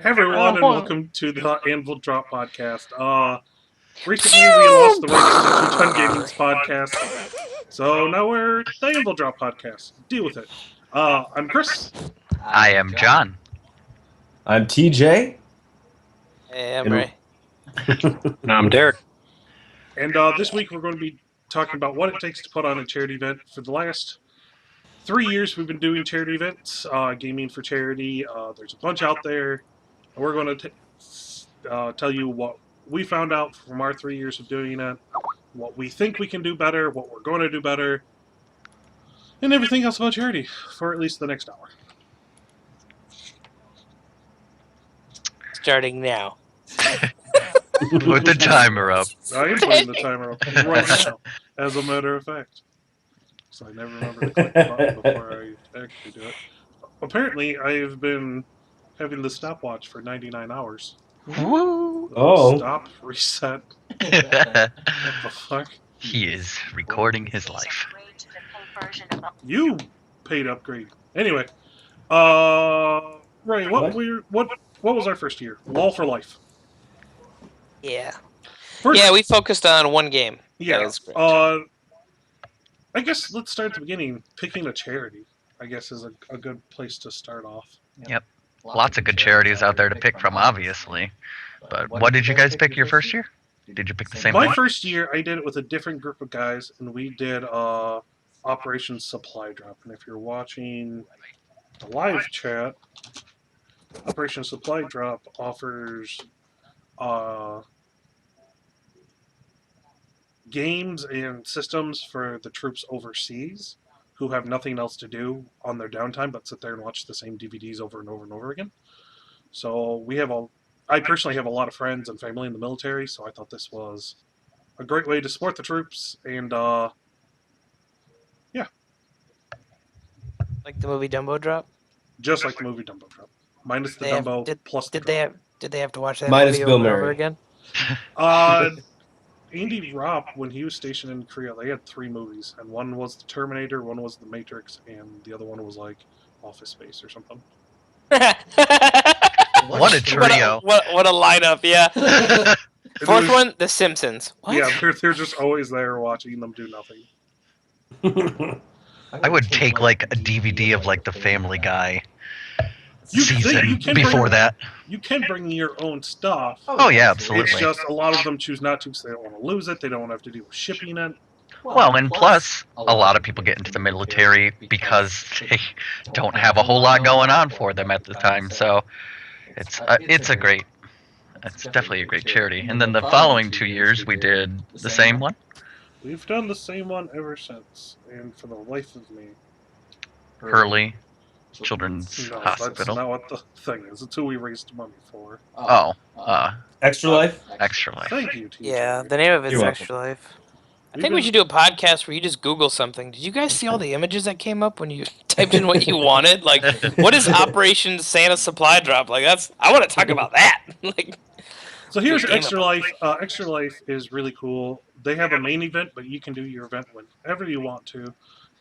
Hey everyone, and welcome to the Anvil Drop podcast. Recently we lost the rights to 210 Gaming's podcast, so now we're the Anvil Drop podcast. Deal with it. I'm Chris. I am John. I'm TJ. Hey, I'm Ray. And I'm Derek. And this week we're going to be talking about what it takes to put on a charity event. For the last 3 years we've been doing charity events, gaming for charity. There's a bunch out there, and we're going to tell you what we found out from our 3 years of doing it, what we think we can do better, what we're going to do better, and everything else about charity for at least the next hour. Starting now. With the timer up. I am putting the timer up right now, as a matter of fact. So I never remember to click the button before I actually do it. Apparently, I have been having the stopwatch for 99 hours. Woo! Oh. Stop, reset. What the fuck? He is recording his life. You paid upgrade. Anyway, Ray, what was our first year? LOL for life. Yeah. First, Yeah, we focused on one game. yeah. That was great. I guess let's start at the beginning. Picking a charity, I guess, is a good place to start off. Yep. Lots of good charities out there to pick from, obviously. But what did you guys pick your first year? Did you pick the same My one? first year, I did it with a different group of guys, and we did Operation Supply Drop. And if you're watching the live chat, Operation Supply Drop offers games and systems for the troops overseas who have nothing else to do on their downtime but sit there and watch the same DVDs over and over and over again. So I personally have a lot of friends and family in the military, so I thought this was a great way to support the troops, and Like the movie Dumbo Drop. just like the movie Dumbo Drop, minus the Dumbo plus the Did they have to watch that Minus movie Bill over and over Murray. again? Andy Ropp, when he was stationed in Korea, they had 3 movies, and one was The Terminator, one was The Matrix, and the other one was like Office Space or something. What a trio. What a lineup, yeah. It Fourth was- one, The Simpsons. What? Yeah, they're just always there watching them do nothing. I would take like a DVD of like the Family Guy You season can before bring- that. You can bring your own stuff. Oh yeah, It's absolutely. just a lot of them choose not to because they don't want to lose it. They don't want to have to deal with shipping it. Well, and plus, a lot of people get into the military because they don't have a whole lot going on for them at the time. So it's definitely a great charity. And then the following 2 years, we did the same one. We've done the same one ever since, and for the life of me, Hurley Children's no, that's Hospital. not what the thing is. It's who we raised money for. Oh, Extra Life? Extra Life. Thank you, TJ. Yeah, the name of it's You're welcome. Extra Life. I We've think we been- should do a podcast where you just Google something. Did you guys see all the images that came up when you typed in what you wanted? Like, what is Operation Santa Supply Drop? Like, I want to talk about that. Like, So here's Game Extra up. Life. Extra Life is really cool. They have a main event, but you can do your event whenever you want to.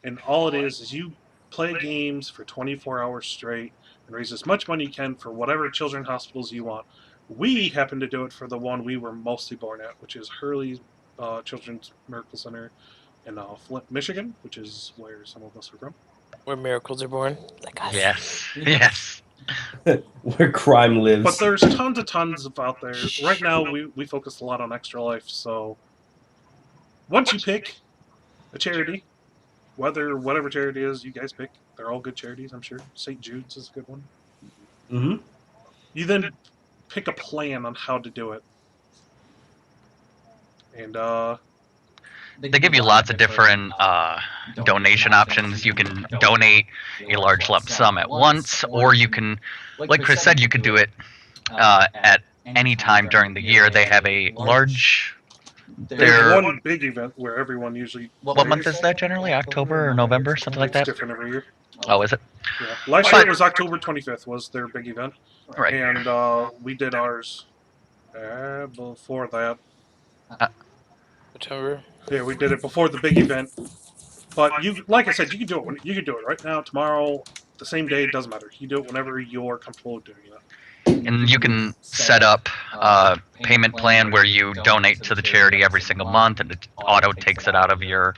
And all it is you play games for 24 hours straight and raise as much money you can for whatever children's hospitals you want. We happen to do it for the one we were mostly born at, which is Hurley Children's Miracle Center in Flint, Michigan, which is where some of us are from. where miracles are born. Like us. Yes. Yes. Where crime lives. But there's tons of out there. Right now, we focus a lot on Extra Life, so once you pick a charity, whatever charity it is you guys pick, they're all good charities, I'm sure. St. Jude's is a good one. hmm You then pick a plan on how to do it. And, They give you lots of different donation options. You can donate a large lump sum at once, or you can, like Chris said, you could do it at any time during the year. They have a large. there's They're, one big event where everyone usually... what month is that generally? October or November, something like It's that? different every year. Oh, is it? Yeah. Last year it was October 25th was their big event. Right. And we did ours before that. October. Yeah, we did it before the big event. But you, like I said, you can do it. You can do it right now, tomorrow, the same day. It doesn't matter. You do it whenever you're comfortable doing it. and you can set up a payment plan where you donate to the charity every single month, and it auto takes it out of your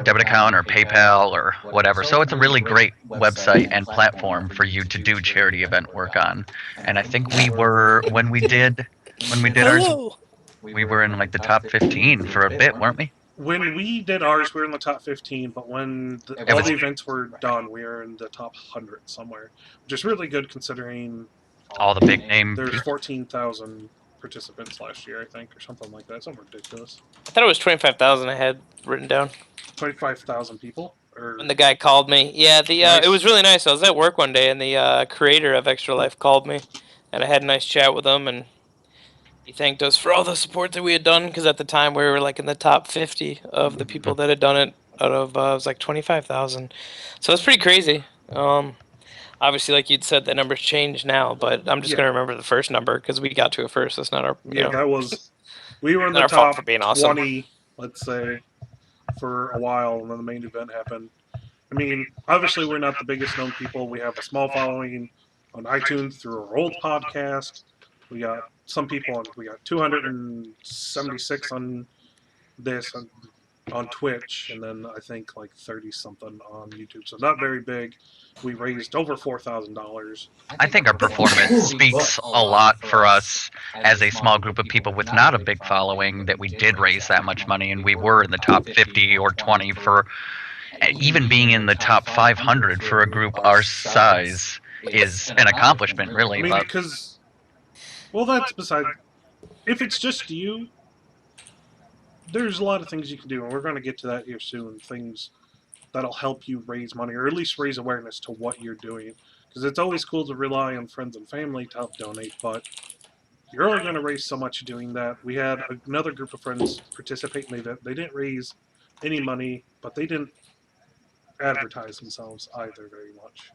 debit account or PayPal or whatever. So it's a really great website and platform for you to do charity event work on. And I think we were when we did ours, Hello. we were in like the top 15 for a bit, weren't we? When we did ours, we were in the top 15, but when all the events were done, we were in the top 100 somewhere, which is really good considering All the big name. there's 14,000 participants last year, I think, or something like that. Something ridiculous. I thought it was 25,000 I had written down 25,000 people? Or when the guy called me. Yeah, Nice. it was really nice. I was at work one day and the creator of Extra Life called me, and I had a nice chat with him, and he thanked us for all the support that we had done, because at the time we were like in the top 50 of the people that had done it out of it was like 25,000. So it's pretty crazy. Obviously, like you'd said, the numbers changed now, but I'm just Yeah. gonna remember the first number because we got to it first. That's not our. You yeah, know, that was. We were in Not the our fault top for being awesome. 20, let's say, for a while, and then the main event happened. I mean, obviously, we're not the biggest known people. We have a small following on iTunes through our old podcast. We got some people on. We got 276 on this on Twitch, and then I think like 30 something on YouTube. So not very big. We raised over $4,000. I think our performance speaks a lot for us as a small group of people with not a big following, that we did raise that much money, and we were in the top 50 or 20 for even being in the top 500 for a group our size is an accomplishment, really. I mean, But because, well, that's beside. If it's just you, there's a lot of things you can do, and we're going to get to that here soon. Things that'll help you raise money, or at least raise awareness to what you're doing. Because it's always cool to rely on friends and family to help donate, but you're only going to raise so much doing that. We had another group of friends participate in the event. They didn't raise any money, but they didn't advertise themselves either very much.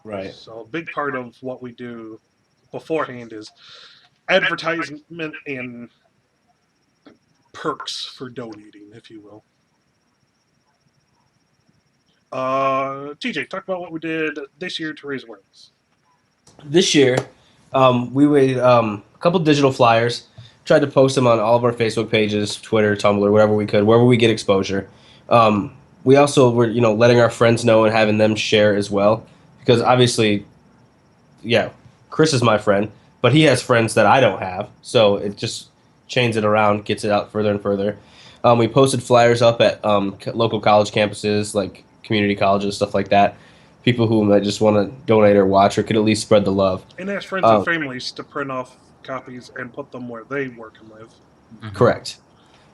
Right. So a big part of what we do beforehand is advertisement and perks for donating, if you will. TJ, talk about what we did this year to raise awareness. This year, we made a couple digital flyers, tried to post them on all of our Facebook pages, Twitter, Tumblr, wherever we could, wherever we get exposure. We also were, letting our friends know and having them share as well, because obviously, yeah, Chris is my friend, but he has friends that I don't have, so it just chains it around, gets it out further and further. We posted flyers up at local college campuses, like community colleges, stuff like that. People who might just want to donate or watch or could at least spread the love. And ask friends and families to print off copies and put them where they work and live. Mhm. Correct.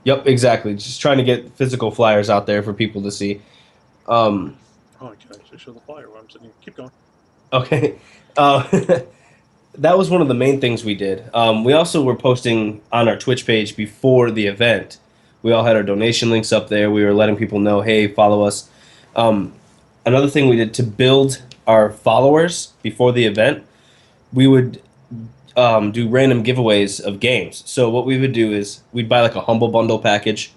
Yep, exactly. Just trying to get physical flyers out there for people to see. Oh, I can actually show the flyer while I'm sitting here. Keep going. Okay. That was one of the main things we did. We also were posting on our Twitch page before the event. We all had our donation links up there. We were letting people know, hey, follow us. Another thing we did to build our followers before the event, we would do random giveaways of games. So what we would do is we'd buy like a Humble Bundle package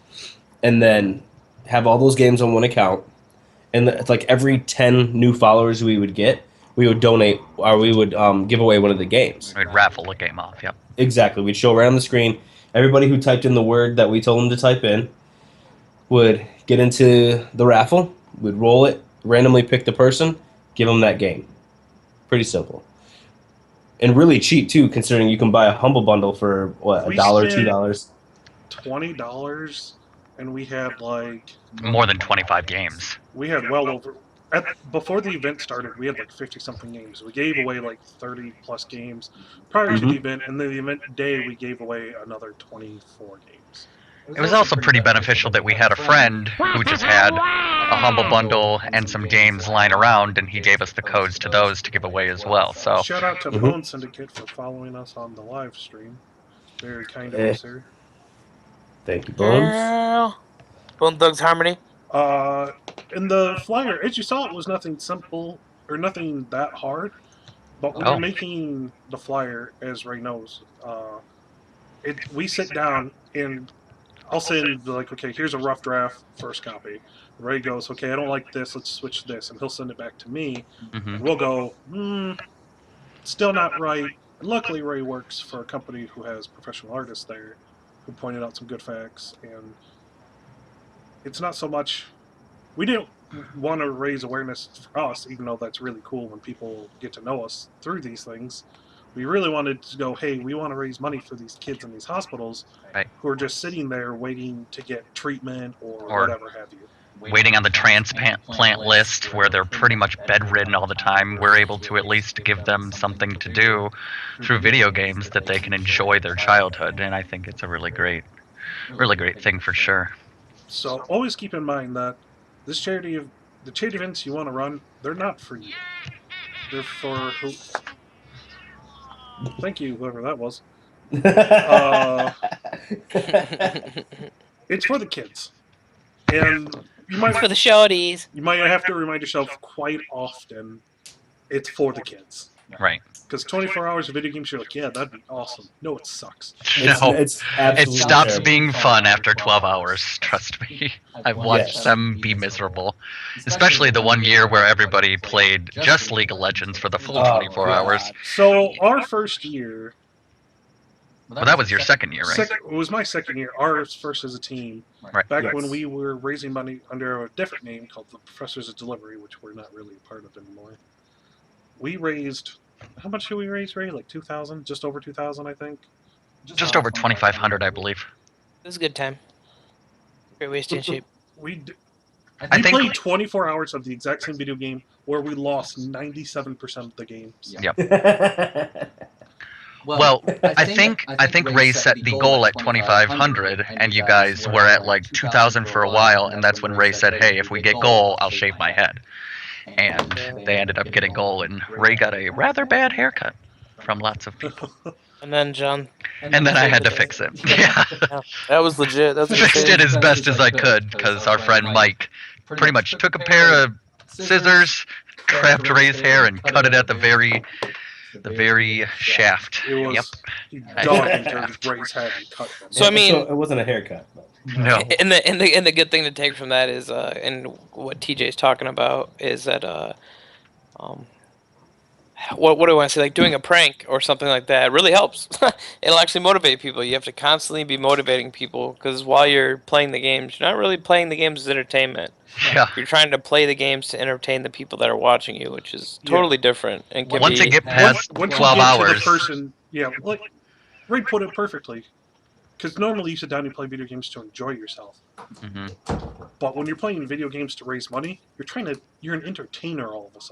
and then have all those games on one account. And it's like every 10 new followers we would get, we would donate, or we would give away one of the games. We'd raffle a game off, yep. Exactly. We'd show right on the screen. Everybody who typed in the word that we told them to type in would get into the raffle. We'd roll it, randomly pick the person, give them that game. Pretty simple. And really cheap, too, considering you can buy a Humble Bundle for, what, We $1, spent $2? $20, and we had like More than 25 games. we had well over before the event started. We had like 50 something games. We gave away like 30 plus games prior to the event, and then the event day we gave away another 24 games. It was also pretty beneficial that we had a friend who just had a Humble Bundle and some games lying around, and he gave us the codes to those to give away as well. So Shout out to Bone Syndicate for following us on the live stream. Very kind of you, sir. Thank you, Bones. Girl. Bone Thugs Harmony. In the flyer, as you saw, it was nothing simple or nothing that hard. But when Oh. you're making the flyer, as Ray knows, we sit down and I'll send like, okay, here's a rough draft, first copy. Ray goes, okay, I don't like this. Let's switch this, and he'll send it back to me. mhm. And we'll go, still not right. And luckily, Ray works for a company who has professional artists there, who pointed out some good facts. And it's not so much we didn't want to raise awareness for us, even though that's really cool when people get to know us through these things. We really wanted to go, hey, we want to raise money for these kids in these hospitals Right. who are just sitting there waiting to get treatment or whatever have you. Waiting on the transplant list where they're pretty much bedridden all the time. We're able to at least give them something to do through video games that they can enjoy their childhood, and I think it's a really great thing for sure. So always keep in mind that the charity events you want to run, they're not for you. They're for who? Thank you, whoever that was. It's for the kids, and you might For the shorties. you might have to remind yourself quite often it's for the kids. Right. Because 24 hours of video games, you're like, yeah, that'd be awesome. No, it sucks. No, It's it absolutely stops terrible. being fun after 12 hours, trust me. I've watched Yes. them be miserable. Especially the one year where everybody played just League of Legends for the full Oh, 24 God. hours. So our first year, Well, that was your second year, right? it was my second year, ours first as a team, Right. back Yes. when we were raising money under a different name called the Professors of Delivery, which we're not really a part of anymore. We raised, how much did we raise, Ray? Like 2,000? Just over 2,000, I think. Just over 2,500, I believe. It was a good time. Great way to stay in shape. We I think played 24 hours of the exact same video game where we lost 97% of the games. Well, I think Ray set the goal at 2,500, and you guys were at like 2,000 for a while, and that's when Ray said, "Hey, if we get goal, I'll shave my head." And they ended up getting goal, and Ray got a rather bad haircut from lots of people. And then John. And then I had to fix it. Yeah, That was legit. That's fixed it as best as I could because our friend Mike pretty much took a pair of scissors, grabbed Ray's hair, and cut it at the very shaft. It was, Yep. he dug into Ray's head and cut them. So I mean, it wasn't a haircut. But. No. and the good thing to take from that is, and what TJ's talking about is that, what do I want to say? Like doing a prank or something like that really helps. It'll actually motivate people. You have to constantly be motivating people because while you're playing the games, you're not really playing the games as entertainment. Yeah. You're trying to play the games to entertain the people that are watching you, which is totally different. And can Once be, you get past Once 12 you get to hours, the person, yeah, like Ray put it perfectly. Because normally you sit down and play video games to enjoy yourself, Mhm. but when you're playing video games to raise money, you're an entertainer all of a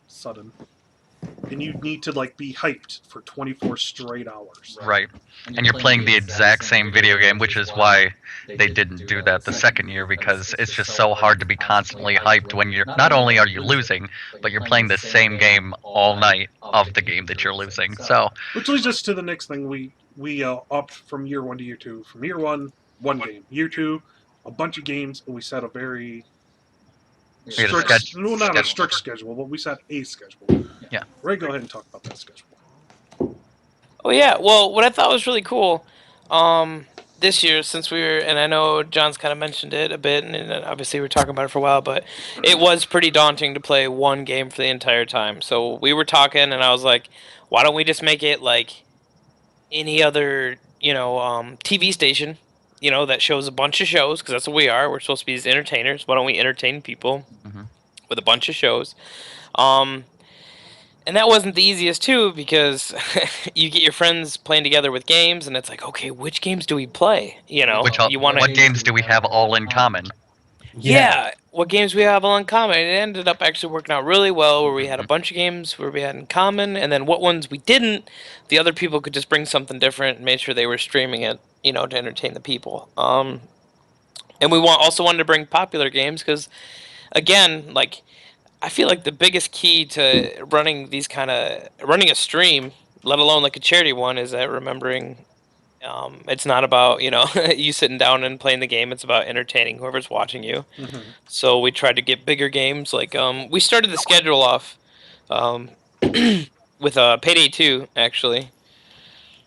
sudden, and you need to like be hyped for 24 straight hours. Right. And you're playing the exact same video game, which is why they didn't do that the second year, because it's just so hard to be constantly hyped when you're not only are you losing, but you're playing the same game all night of the game that you're losing. So Which leads us to the next thing. We upped from year one to year two. From year one game. Year two, a bunch of games, and we set a very We had a strict, no, not a strict schedule, but we set a schedule. Yeah. Ray, go ahead and talk about that schedule. Oh yeah, well, what I thought was really cool, this year since we were, and I know John's kind of mentioned it a bit, and obviously we were talking about it for a while, but it was pretty daunting to play one game for the entire time. So we were talking, and I was like, why don't we just make it like any other, TV station, that shows a bunch of shows, because that's what we are. We're supposed to be these entertainers. Why don't we entertain people Mhm. with a bunch of shows? And that wasn't the easiest too, because you get your friends playing together with games, and it's like, okay, which games do we play? You want what games do we have all in common? yeah, what games we have all in common. It ended up actually working out really well, where we had a bunch of games where we had in common, and then what ones we didn't, the other people could just bring something different and made sure they were streaming it, to entertain the people. And we also wanted to bring popular games because, again, like, I feel like the biggest key to running a stream, let alone like a charity one, is that remembering it's not about you sitting down and playing the game. It's about entertaining whoever's watching you. Mm-hmm. So we tried to get bigger games. Like we started the schedule off with Payday 2 actually.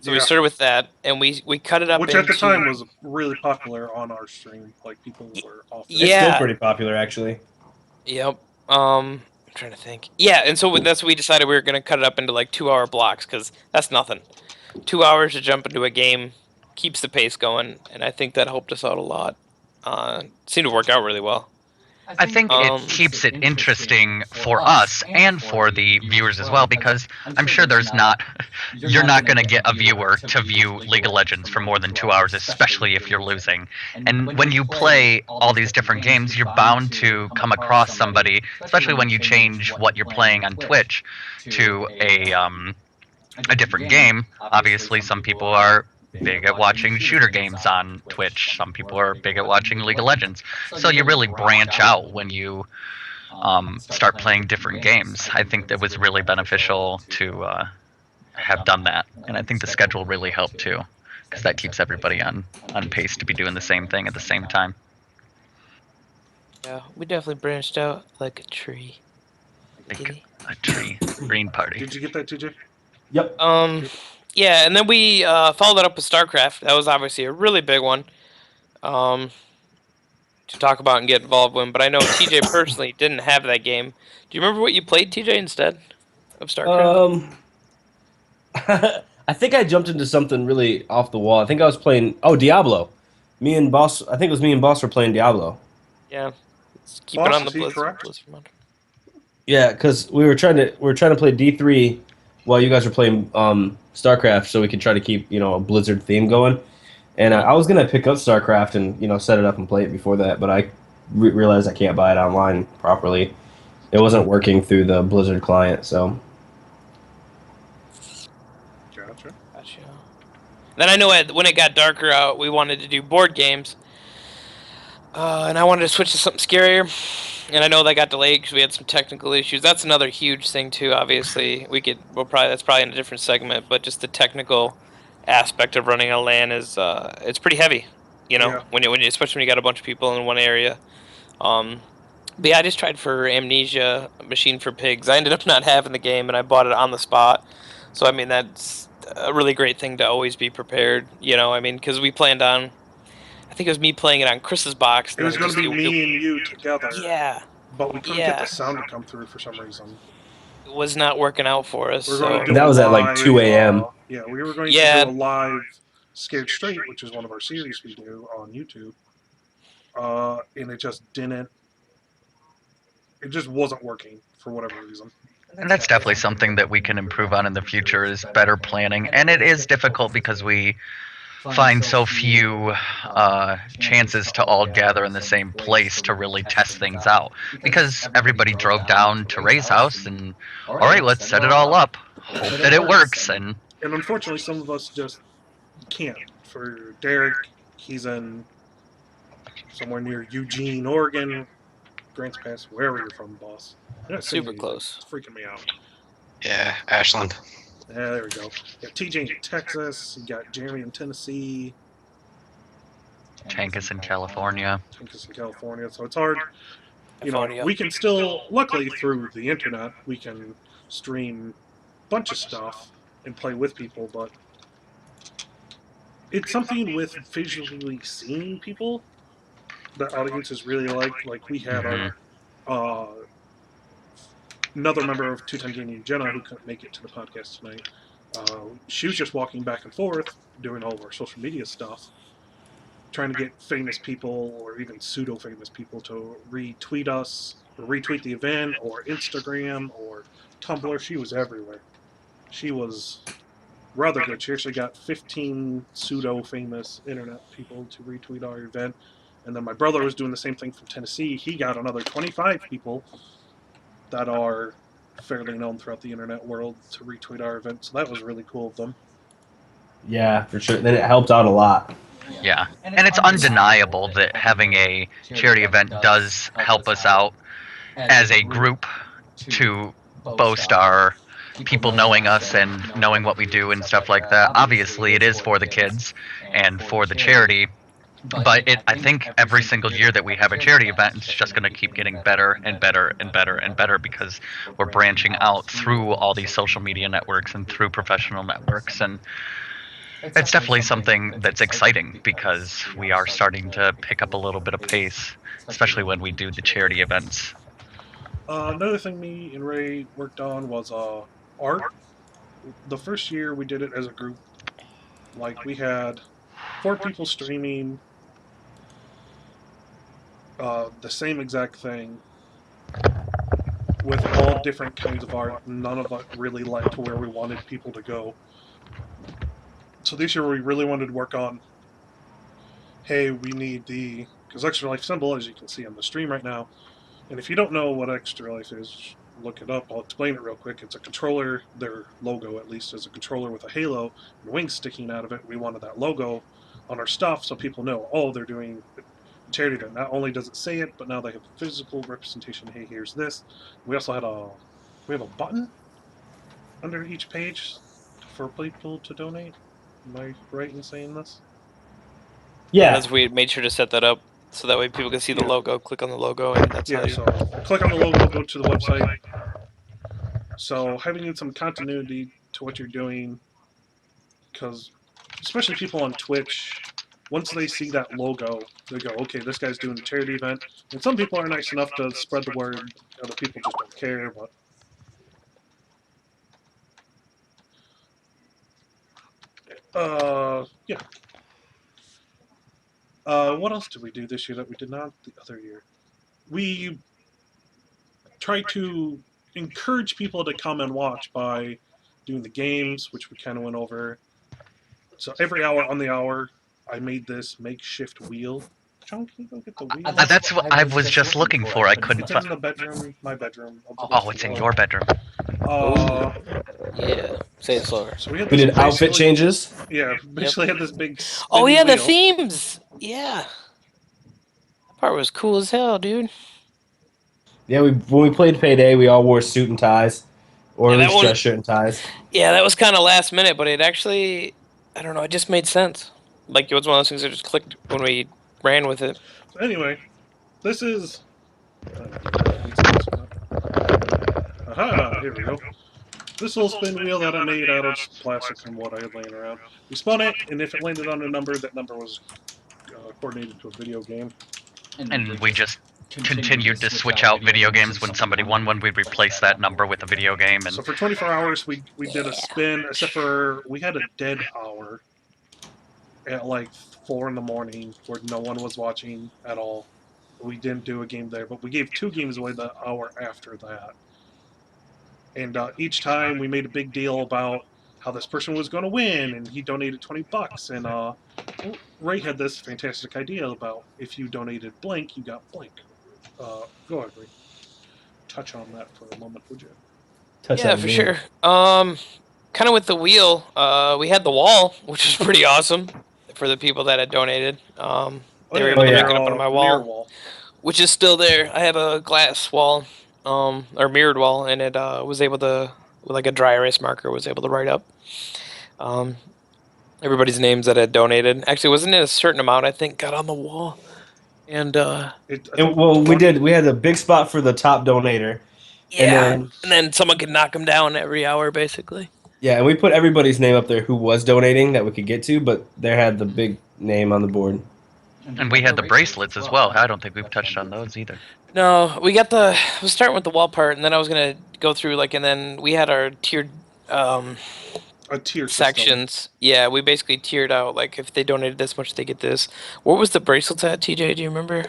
So we started with that, and we cut it up. Which at the time was really popular on our stream. Like people were off. Yeah. It's still pretty popular, actually. Yep. trying to think. Yeah, and so that's what we decided we were going to cut it up into like 2-hour blocks because that's nothing. 2 hours to jump into a game keeps the pace going, and I think that helped us out a lot. Seemed to work out really well. I think it keeps it interesting for us and for the viewers as well, because I'm sure you're not going to get a viewer to view League of Legends for more than 2 hours, especially if you're losing. And when you play all these different games, you're bound to come across somebody, especially when you change what you're playing on Twitch to a different game. Obviously, some people are big at watching shooter games on Twitch. Some people are big at watching League of Legends. So you really branch out when you start playing different games. I think that was really beneficial to have done that, and I think the schedule really helped too, because that keeps everybody on pace to be doing the same thing at the same time. Yeah, we definitely branched out like a tree. Like a tree. Green party. Did you get that, TJ? Yep. Yeah, and then we followed it up with StarCraft. That was obviously a really big one to talk about and get involved with. But I know TJ personally didn't have that game. Do you remember what you played, TJ, instead of StarCraft? I think I jumped into something really off the wall. I think I was playing Diablo. Me and Boss. I think it was me and Boss were playing Diablo. Yeah, let's keep it Boss, on the is he correct? Blizzard mod. Yeah, because we were trying to play D3 while you guys were playing StarCraft, so we could try to keep a Blizzard theme going. And I was gonna pick up StarCraft and set it up and play it before that, but I realized I can't buy it online properly. It wasn't working through the Blizzard client, so. Gotcha. Then I know when it got darker out, we wanted to do board games, and I wanted to switch to something scarier. And I know that got delayed because we had some technical issues. That's another huge thing too. Obviously, that's probably in a different segment, but just the technical aspect of running a LAN is it's pretty heavy. Yeah. When you especially when you got a bunch of people in one area. But yeah, I just tried for Amnesia, Machine for Pigs. I ended up not having the game, and I bought it on the spot. So I mean, that's a really great thing to always be prepared. Because we planned on. I think it was me playing it on Chris's box. It was going to be me and you together. Yeah. But we couldn't get the sound to come through for some reason. It was not working out for us. That was at like 2 a.m. Yeah, we were going to do a live Scared Straight, which is one of our series we do on YouTube. And it just didn't. It just wasn't working for whatever reason. And that's definitely something that we can improve on in the future, is better planning. And it is difficult because we find so few chances to all gather in the same place to really test things out, because everybody drove down to Ray's house and all right, let's set it all up, hope that it works. And unfortunately some of us just can't. For Derek, he's in somewhere near Eugene, Oregon, Grants Pass, wherever you're from, boss. Super close. It's freaking me out. Yeah, Ashland. Yeah, there we go. You got TJ in Texas. You got Jeremy in Tennessee. Chankus in California. So it's hard. We can still, luckily through the internet, we can stream a bunch of stuff and play with people, but it's something with visually seeing people that audiences really like. Like we had our another member of Two Time Gaming, Jenna, who couldn't make it to the podcast tonight. She was just walking back and forth, doing all of our social media stuff, trying to get famous people or even pseudo-famous people to retweet us, or retweet the event, or Instagram, or Tumblr. She was everywhere. She was rather good. She actually got 15 pseudo-famous internet people to retweet our event. And then my brother was doing the same thing from Tennessee. He got another 25 people that are fairly known throughout the internet world to retweet our event. So that was really cool of them. Yeah, for sure. Then it helped out a lot. Yeah, and it's undeniable that having a charity event does help us out as a group to boast our people knowing us and knowing what we do and stuff like that. Obviously, it is for the kids and for the charity. But I think every single year that we have a charity event, it's just going to keep getting better and better and better and better, because we're branching out through all these social media networks and through professional networks. And it's definitely something that's exciting, because we are starting to pick up a little bit of pace, especially when we do the charity events. Another thing me and Ray worked on was art. The first year we did it as a group. Like we had 4 people streaming the same exact thing with all different kinds of art. None of it really led to where we wanted people to go. So this year we really wanted to work on, hey, we need the, because Extra Life symbol, as you can see on the stream right now, and if you don't know what Extra Life is, look it up. I'll explain it real quick. It's a controller, their logo at least is a controller with a halo and wings sticking out of it. We wanted that logo on our stuff so people know, oh, they're doing a charity event. Not only does it say it, but now they have physical representation. Hey, here's this. We also had we have a button under each page for people to donate. Am I right in saying this? Yeah. As we made sure to set that up so that way people can see the logo, click on the logo, and that's how Yeah, you. so click on the logo, go to the website. So having some continuity to what you're doing, because especially people on Twitch, once they see that logo, they go, okay, this guy's doing a charity event. And some people are nice enough to spread the word. Other people just don't care. But yeah. What else did we do this year that we did not the other year? We tried to encourage people to come and watch by doing the games, which we kind of went over. So every hour on the hour, I made this makeshift wheel. John, can you go get the wheel? That's what I was just looking for. I couldn't It's find. in the bedroom, my bedroom. Oh, it's in your bedroom. Yeah, say it slower. So we had We this did outfit basically- changes. Yeah, basically had this big. Oh spinning yeah, the wheel. themes. Yeah, that part was cool as hell, dude. Yeah, when we played Payday, we all wore suit and ties, or Yeah, at that least one- dress shirt and ties. Yeah, that was kind of last minute, but it actually, I don't know, it just made sense. Like it was one of those things that just clicked when we ran with it. So anyway, this is. Aha! Here we go. This little spin wheel that I made out of plastic from what I had laying around. We spun it, and if it landed on a number, that number was coordinated to a video game. And we just continued to switch out video games when somebody won one. We'd replace that number with a video game. And So for 24 hours, we did a spin, except for we had a dead hour at like 4 in the morning where no one was watching at all. We didn't do a game there, but we gave 2 games away the hour after that. And each time we made a big deal about how this person was going to win, and he donated $20. And Ray had this fantastic idea about if you donated blank, you got blank. Go ahead, Ray. Touch on that for a moment, would you? Touch Yeah, that for wheel. sure. Kind of with the wheel, we had the wall, which is pretty awesome for the people that had donated. They were able to make it up on my mirror wall, which is still there. I have a glass wall, or mirrored wall, and it was able to, with like a dry erase marker, was able to write up everybody's names that had donated. Actually, wasn't it a certain amount? I think got on the wall, and Well, we did. We had a big spot for the top donator. yeah, And and then someone could knock them down every hour, basically. Yeah, and we put everybody's name up there who was donating that we could get to, but they had the big name on the board. and we had the bracelets as well. I don't think we've touched on those either. No, we got the. I was starting with the wall part, and then I was gonna go through and then we had our tiered a tier system. sections. Yeah, we basically tiered out like if they donated this much, they get this. What was the bracelets at, TJ? Do you remember?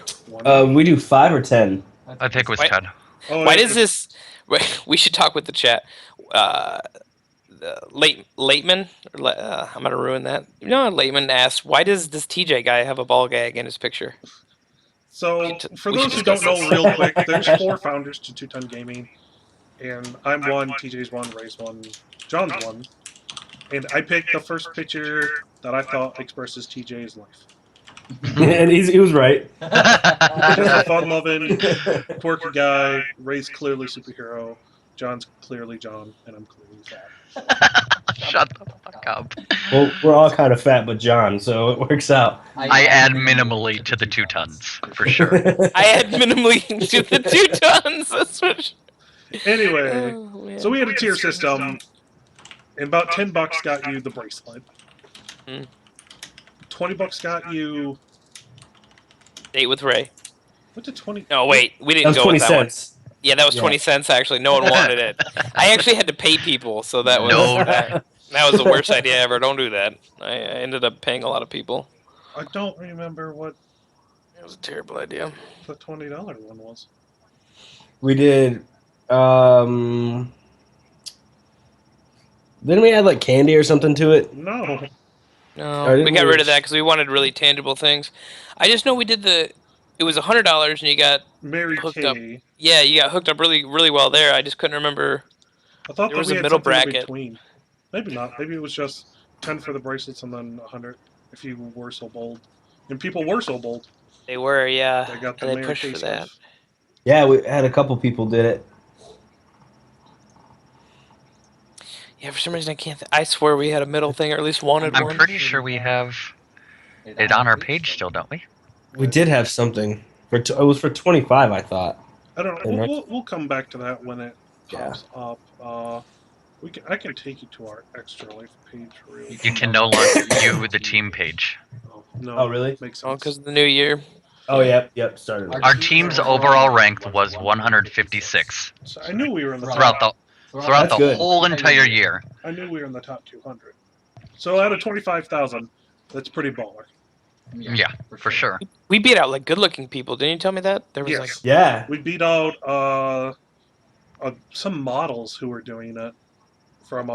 We do 5 or 10. I think it was Why- 10. Why does this? We should talk with the chat. Lateman, I'm gonna ruin that. You know, Lateman asked, "Why does this TJ guy have a ball gag in his picture?" So, for we those should who don't discuss know, this. real quick, there's 4 founders to Two Ton Gaming, and I'm one, TJ's one, Ray's one, John's one, and I picked the first picture that I thought expresses TJ's life. And he was right. Just a fun-loving, quirky guy. Ray's clearly superhero. John's clearly John, and I'm clearly fat. Shut the fuck up. Well, we're all kind of fat, but John, so it works out. I add minimally to the 2 tons, for sure. I add minimally to the 2 tons. That's what. Anyway, Oh, man. so we had a tier system, and about $10 got you the bracelet. Hmm. $20 got you. Date with Ray. What did 20? No, wait, we That didn't was go 20 with that one. cents. Yeah, that was Yeah. 20 cents actually. No one wanted it. I actually had to pay people, so that was No. that was the worst idea ever. Don't do that. I ended up paying a lot of people. I don't remember what It was a terrible idea. the $20 one was. We did. Didn't we add like candy or something to it? No. No, Or we didn't got we- rid of that because we wanted really tangible things. I just know we did it was $100 and you got Mary hooked Kay. up. Yeah, you got hooked up really, really well there. I just couldn't remember. I thought There that was we a had middle something in bracket. between. Maybe not. Maybe it was just 10 for the bracelets and then 100 if you were so bold. And people were so bold. They were, yeah, They got the and they Mary pushed Kay for stuff. that. Yeah, we had a couple people did it. Yeah, for some reason I can't. I swear we had a middle thing, or at least wanted I'm one. pretty sure we have it on our page still, don't we? We did have something. It was for 25, I thought. I don't know. We'll come back to that when it Yeah. pops up. I can take you to our Extra Life page real You can no longer view the team page. No. Oh, really? Makes Oh, sense. because of the new year. Oh, yep, started. Our team's overall rank was 156 So I knew we were in the throughout top. the That's good. whole entire year. I knew we were in the top 200. So out of 25,000, that's pretty baller. Yeah, for sure. We beat out like good-looking people. Didn't you tell me that? There was Yes. Yeah. We beat out some models who were doing it from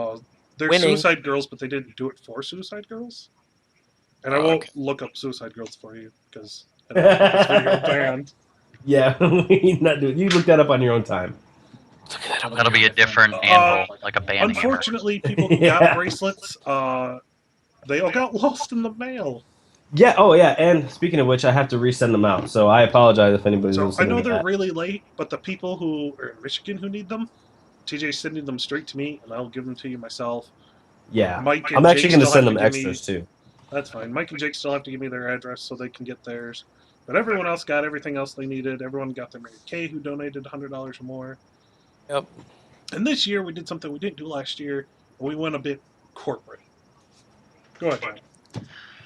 they're Winning. Suicide Girls, but they didn't do it for Suicide Girls. And I Oh, won't okay. look up Suicide Girls for you because this video banned. Yeah, we not doing. You look that up on your own time. Look at that. That'll be a different anvil, like a band hammer. Unfortunately, people who Yeah. got bracelets, they all got lost in the mail. Yeah. Oh, yeah. And speaking of which, I have to resend them out. So I apologize if anybody's So I listening know to they're that. really late, but the people who are in Michigan who need them, TJ's sending them straight to me, and I'll give them to you myself. Yeah. Mike and I'm actually Jake going to still send have them to give me- extras too. That's fine. Mike and Jake still have to give me their address so they can get theirs. But everyone else got everything else they needed. Everyone got their Mary Kay who donated $100 or more. Yep. And this year we did something we didn't do last year, and we went a bit corporate. Go ahead,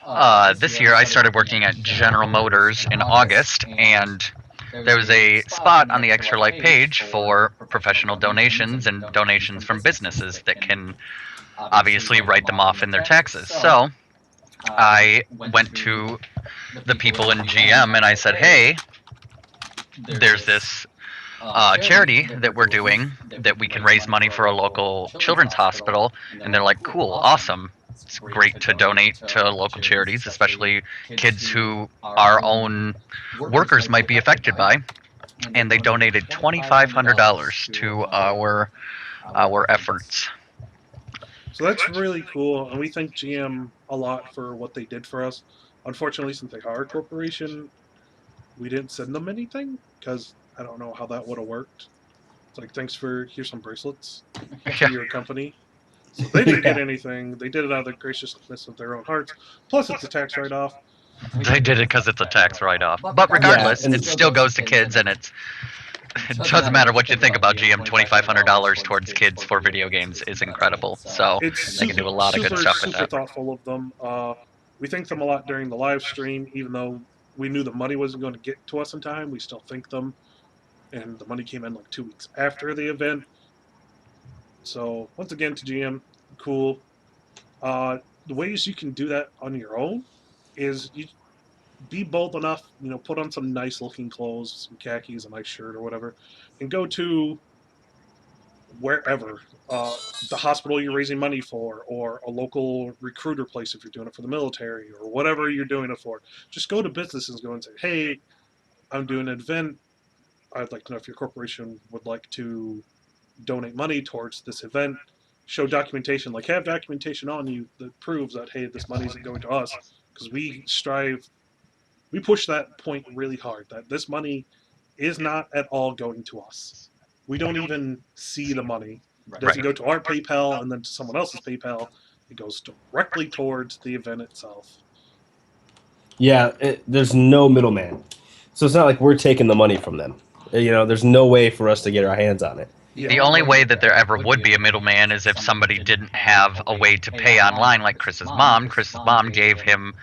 John. This year I started working at General Motors in August, and there was a spot on the Extra Life page for professional donations and donations from businesses that can obviously write them off in their taxes. So I went to the people in GM and I said, hey, there's this charity that we're doing that we can raise money for a local children's hospital. And they're like, cool, awesome. It's great to donate to local charities, especially kids who our own workers might be affected by. And they donated $2,500 to our efforts. So that's really cool, and we thank GM a lot for what they did for us. Unfortunately, since they are a corporation, we didn't send them anything because I don't know how that would have worked. It's like, thanks for here's some bracelets to your company. So they didn't get anything. They did it out of the graciousness of their own hearts. Plus, it's a tax write-off. They did it because it's a tax write-off. But regardless, Yeah, and it still goes to kids, and it doesn't matter what you think about GM. $2,500 towards kids for video games is incredible. So It's they can do a lot of good super, stuff with super that. thoughtful of them. We thank them a lot during the live stream, even though we knew the money wasn't going to get to us in time. We still thank them, and the money came in like 2 weeks after the event. So once again, to GM, cool. The ways you can do that on your own is you be bold enough, put on some nice looking clothes, some khakis, a nice shirt or whatever, and go to wherever, the hospital you're raising money for, or a local recruiter place if you're doing it for the military, or whatever you're doing it for. Just go to businesses, go and say, hey, I'm doing an event. I'd like to know if your corporation would like to donate money towards this event. Show documentation, like have documentation on you that proves that, hey, this money isn't going to us, because we push that point really hard, that this money is not at all going to us. We don't even see the money. It doesn't go to our PayPal and then to someone else's PayPal. It goes directly towards the event itself. Yeah, there's no middleman. So it's not like we're taking the money from them. There's no way for us to get our hands on it. Yeah. The only way that there ever would be a middleman is if somebody didn't have a way to pay online, like Chris's mom. Chris's mom gave him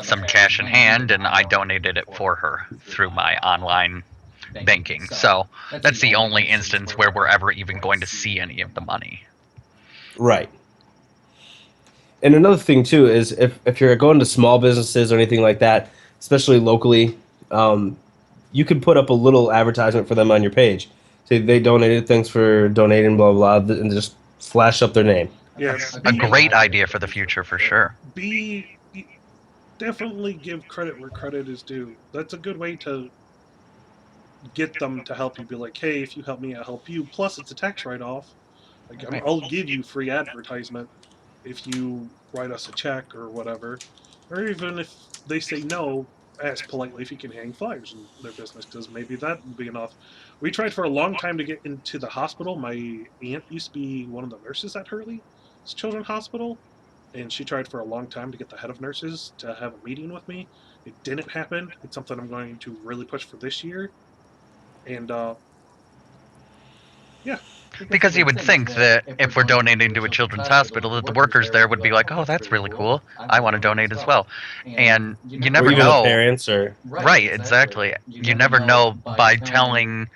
some cash in hand, and I donated it for her through my online banking. So that's the only instance where we're ever even going to see any of the money. Right. And another thing too is if you're going to small businesses or anything like that, especially locally, you can put up a little advertisement for them on your page. Say they donated, thanks for donating, blah blah, blah, and just flash up their name. Yeah, A great idea for the future, for sure. Definitely give credit where credit is due. That's a good way to get them to help you. Be like, hey, if you help me, I'll help you. Plus, it's a tax write-off. Like, I'll give you free advertisement if you write us a check or whatever. Or even if they say no, ask politely if you can hang flyers in their business, because maybe that would be enough. We tried for a long time to get into the hospital. My aunt used to be one of the nurses at Hurley's Children's Hospital, and she tried for a long time to get the head of nurses to have a meeting with me. It didn't happen. It's something I'm going to really push for this year. And yeah. Because you would think that if we're donating to a children's hospital, that the workers there would be like, "Oh, that's really cool. I want to donate as well." And you never or even know. the parents or Right, exactly. You never know by telling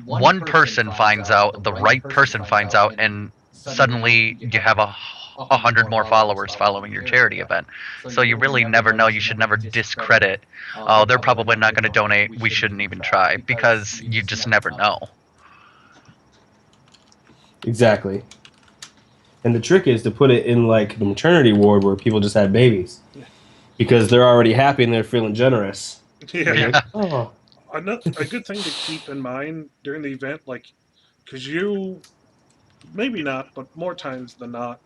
one person finds out, the right person finds out, and suddenly you have 100 more followers following your charity event. So you really never know. You should never discredit. Oh, they're probably not going to donate. We shouldn't even try, because you just never know. exactly. And the trick is to put it in like the maternity ward where people just had babies, because they're already happy and they're feeling generous. Yeah. Oh, A good thing to keep in mind during the event, like, because you, maybe not, but more times than not,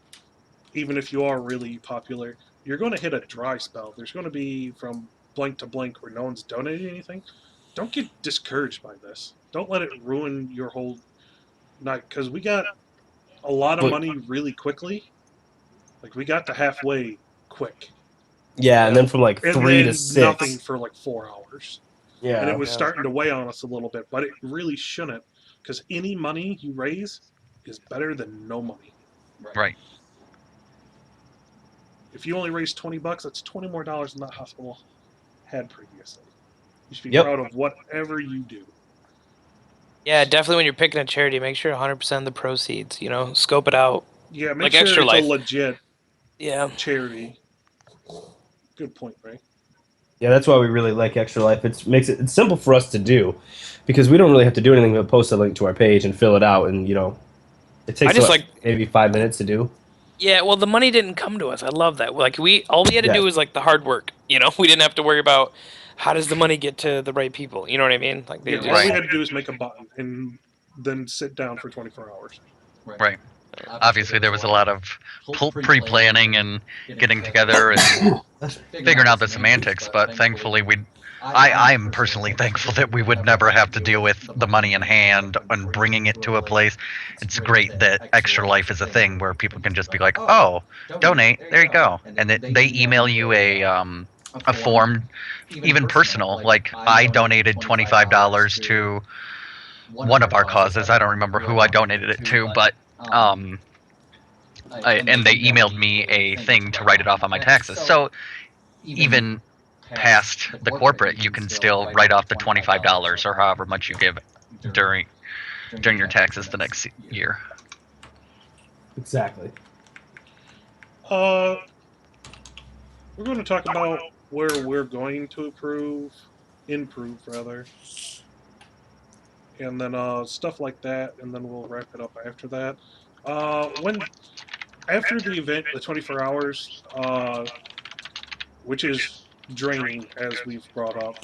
even if you are really popular, you're going to hit a dry spell. There's going to be from blank to blank where no one's donating anything. Don't get discouraged by this. Don't let it ruin your whole night, because we got a lot of But- money really quickly. Like, we got to halfway quick. yeah, and then from like And 3 to then 6. nothing for like 4 hours. Yeah. And it was starting to weigh on us a little bit, but it really shouldn't, because any money you raise is better than no money. Right. If you only raise $20, that's $20 more than that hospital had previously. You should be Yep. proud of whatever you do. Yeah, definitely when you're picking a charity, make sure 100% of the proceeds, scope it out. Yeah, make Like sure Extra it's Life. a legit Yeah. charity. Good point, Ray. Yeah, that's why we really like Extra Life. It's simple for us to do, because we don't really have to do anything but post a link to our page and fill it out, and it takes maybe 5 minutes to do. Yeah, well, the money didn't come to us. I love that. Like all we had to do was like the hard work. We didn't have to worry about how does the money get to the right people. You know what I mean? Like Yeah, all we had to do is make a button and then sit down for 24 hours. Right. Obviously, there was a lot of pre-planning and getting together and figuring out the semantics, but thankfully I'm personally thankful that we would never have to deal with the money in hand and bringing it to a place. It's great that Extra Life is a thing where people can just be like, "Oh, donate, there you go," and they email you a form, even personal. Like, I donated $25 to one of our causes. I don't remember who I donated it to, but and they emailed me a thing to write it off on my taxes. So even past the corporate, you can still write off the $25 or however much you give during your taxes the next year. Exactly. We're going to talk about where we're going to improve rather, and then stuff like that, and then we'll wrap it up after that. After the event, the 24 hours, which is draining, as we've brought up.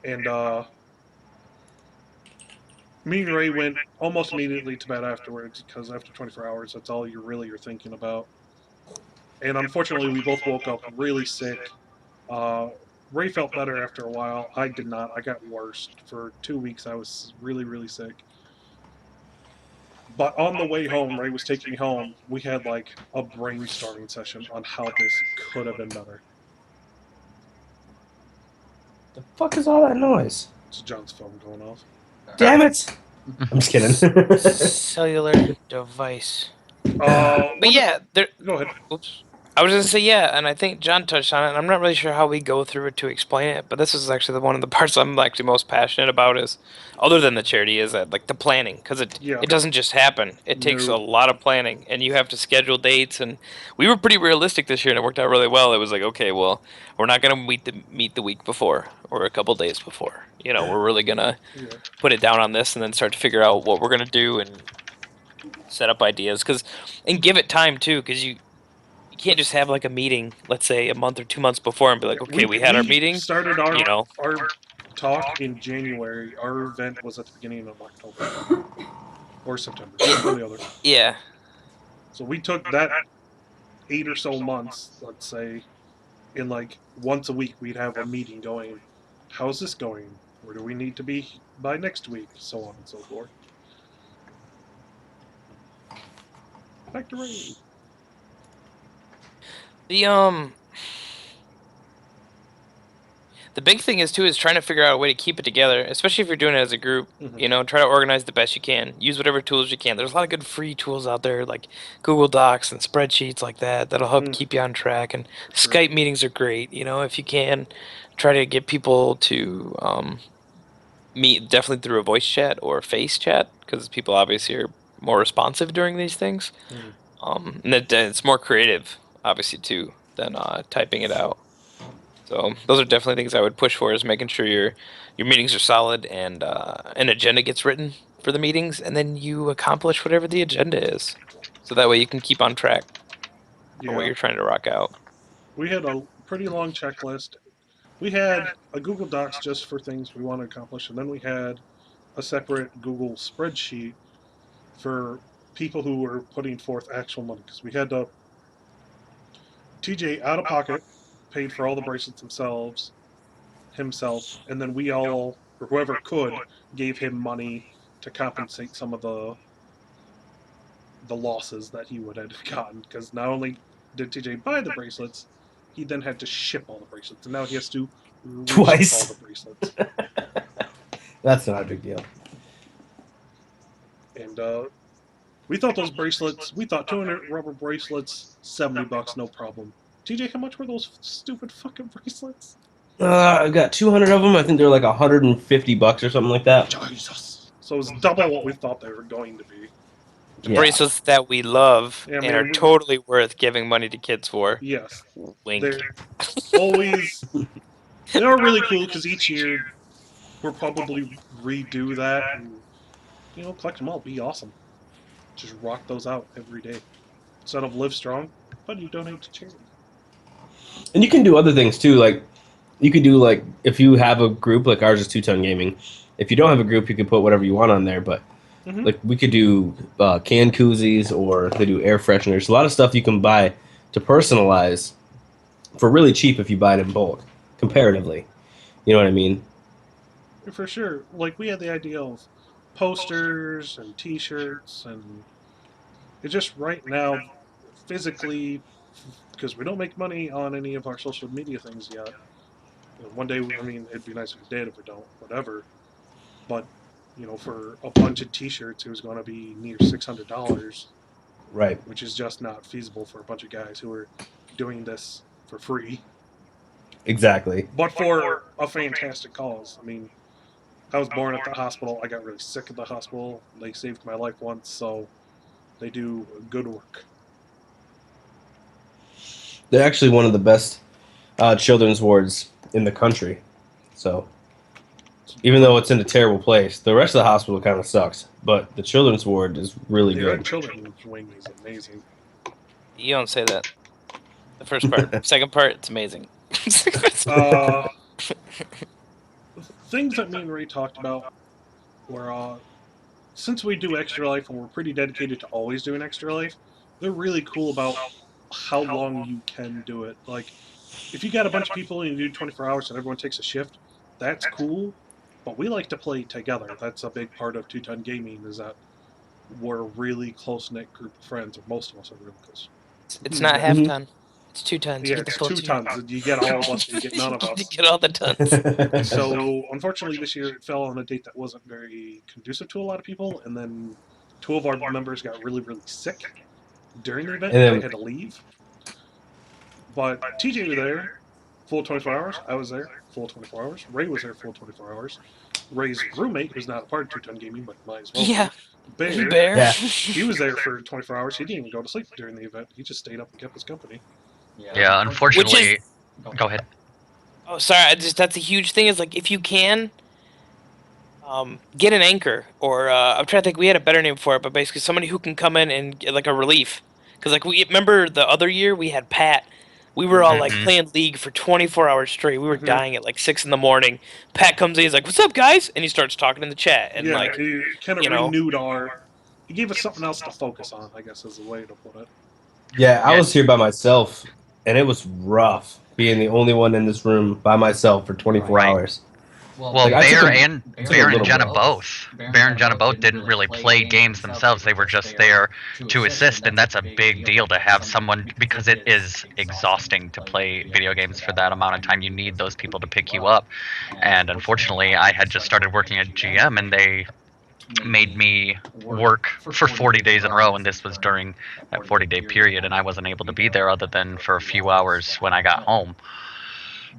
And me and Ray went almost immediately to bed afterwards, because after 24 hours, that's all you're thinking about. And unfortunately, we both woke up really sick. Ray felt better after a while. I did not. I got worse. For 2 weeks, I was really, really sick. But on the way home, Ray was taking me home. We had like a brainstorming session on how this could have been better. The fuck is all that noise? It's John's phone going off. Damn it! I'm just kidding. cellular device. But But yeah, there. go ahead. Oops. I was gonna say yeah, and I think John touched on it. And I'm not really sure how we go through it to explain it, but this is actually one of the parts I'm actually most passionate about. Is other than the charity is that like the planning, because Yeah. it doesn't just happen. It takes a No. lot of planning, and you have to schedule dates. And we were pretty realistic this year, and it worked out really well. It was like, okay, well, we're not gonna meet the week before or a couple days before. You know, we're really gonna Yeah. put it down on this, and then start to figure out what we're gonna do and set up ideas, and give it time too, because you can't just have like a meeting, let's say a month or 2 months before, and be like, okay, we had our meeting. started You know, our talk in January. Our event was at the beginning of October or September, one or the other. yeah, So we took that 8 or so months, let's say, in like once a week we'd have a meeting going. How's this going? Where do we need to be by next week? So on and so forth. Back to Ray. the the big thing is too is trying to figure out a way to keep it together, especially if you're doing it as a group. Mhm. You know, try to organize the best you can. Use whatever tools you can. There's a lot of good free tools out there, like Google Docs and spreadsheets like that. That'll help Mm. keep you on track. And Sure. Skype meetings are great. You know, if you can, try to get people to meet definitely through a voice chat or face chat, because people obviously are more responsive during these things. Mhm. And it's more creative, obviously too, than typing it out. So those are definitely things I would push for, is making sure your meetings are solid, and an agenda gets written for the meetings, and then you accomplish whatever the agenda is, so that way you can keep on track for what Yeah. you're trying to rock out. We had a pretty long checklist. We had a Google Docs just for things we want to accomplish, and then we had a separate Google spreadsheet for people who were putting forth actual money, because we had to. TJ out of pocket paid for all the bracelets himself, and then we all, or whoever could, gave him money to compensate some of the losses that he would have gotten. Because not only did TJ buy the bracelets, he then had to ship all the bracelets, and now he has to reship all the Twice. bracelets. That's not a big deal. And we thought those bracelets, we thought 200 rubber bracelets, $70, no problem. TJ, how much were those stupid fucking bracelets? I've got 200 of them. I think they're like $150 or something like that. Jesus. So it's double what we thought they were going to be. Yeah. Bracelets that we love Yeah, and are man, totally worth giving money to kids for. yes. Wink. They're always, they are really cool, because each year we'll probably redo that and, collect them all. Be awesome. Just rock those out every day. Instead of live strong, but you donate to charity. And you can do other things too. Like you could do like if you have a group like ours is 2 Ton Gaming. If you don't have a group, you can put whatever you want on there. But Mhm. like we could do can koozies, or they do air fresheners. A lot of stuff you can buy to personalize for really cheap if you buy it in bulk, comparatively. You know what I mean? For sure. Like, we had the idea of posters and T-shirts, and it's just right now, physically, because we don't make money on any of our social media things yet. One day, I mean, it'd be nice if we did. If we don't, whatever. But for a bunch of T-shirts, it was going to be near $600, Right. which is just not feasible for a bunch of guys who are doing this for free. Exactly. But for a fantastic cause. I mean, I was born at the hospital. I got really sick at the hospital. They saved my life once, so they do good work. They're actually one of the best children's wards in the country. So even though it's in a terrible place, the rest of the hospital kind of sucks. But the children's ward is really Their good. children's wing is amazing. You don't say that. The first part. Second part, it's amazing. Uh, things that me and Ray talked about were, since we do Extra Life and we're pretty dedicated to always doing Extra Life, they're really cool about how long you can do it. Like, if you got a bunch of people and you do 24 hours and everyone takes a shift, that's cool. But we like to play together. That's a big part of 2 Ton Gaming, is that we're a really close-knit group of friends, or most of us are really close. It's not Yeah. half Mhm. ton. It's 2 tons. Yeah, You get the it's full 2 tons. You get all of us, you get none of You us. get all the tons. So, unfortunately, this year it fell on a date that wasn't very conducive to a lot of people, and then 2 of our members got really, really sick during the event, And and then- they had to leave. But TJ was there, full 24 hours. I was there, full 24 hours. Ray was there, full 24 hours. Ray's roommate, who's not a part of Two Ton Gaming, but might as well Yeah. be, Bear. Bear. Yeah. He was there for 24 hours. He didn't even go to sleep during the event. He just stayed up and kept us company. Yeah, unfortunately. Go ahead. Oh, sorry. That's a huge thing. Is like if you can, get an anchor, or I'm trying to think. We had a better name for it, but basically somebody who can come in and get like a relief. Because like we remember the other year we had Pat. We were all like Mhm. playing League for 24 hours straight. We were Mhm. dying at like 6 in the morning. Pat comes in, he's like, "What's up, guys?" And he starts talking in the chat, and yeah, like, he kind of you know. renewed our. He gave us something else to focus on, I guess is the way to put it. Yeah, I Yeah. was here by myself, and it was rough being the only one in this room by myself for 24 Right. hours. Well, Like, I took Bear a- and took a Bear and little Jenna break. both. Bear and Jenna both didn't really play games themselves. They were just there to assist, and that's a big deal to have someone because it is exhausting to play video games for that amount of time. You need those people to pick you up. And unfortunately, I had just started working at GM, and they made me work for 40 days in a row, and this was during that 40-day period, and I wasn't able to be there other than for a few hours when I got home.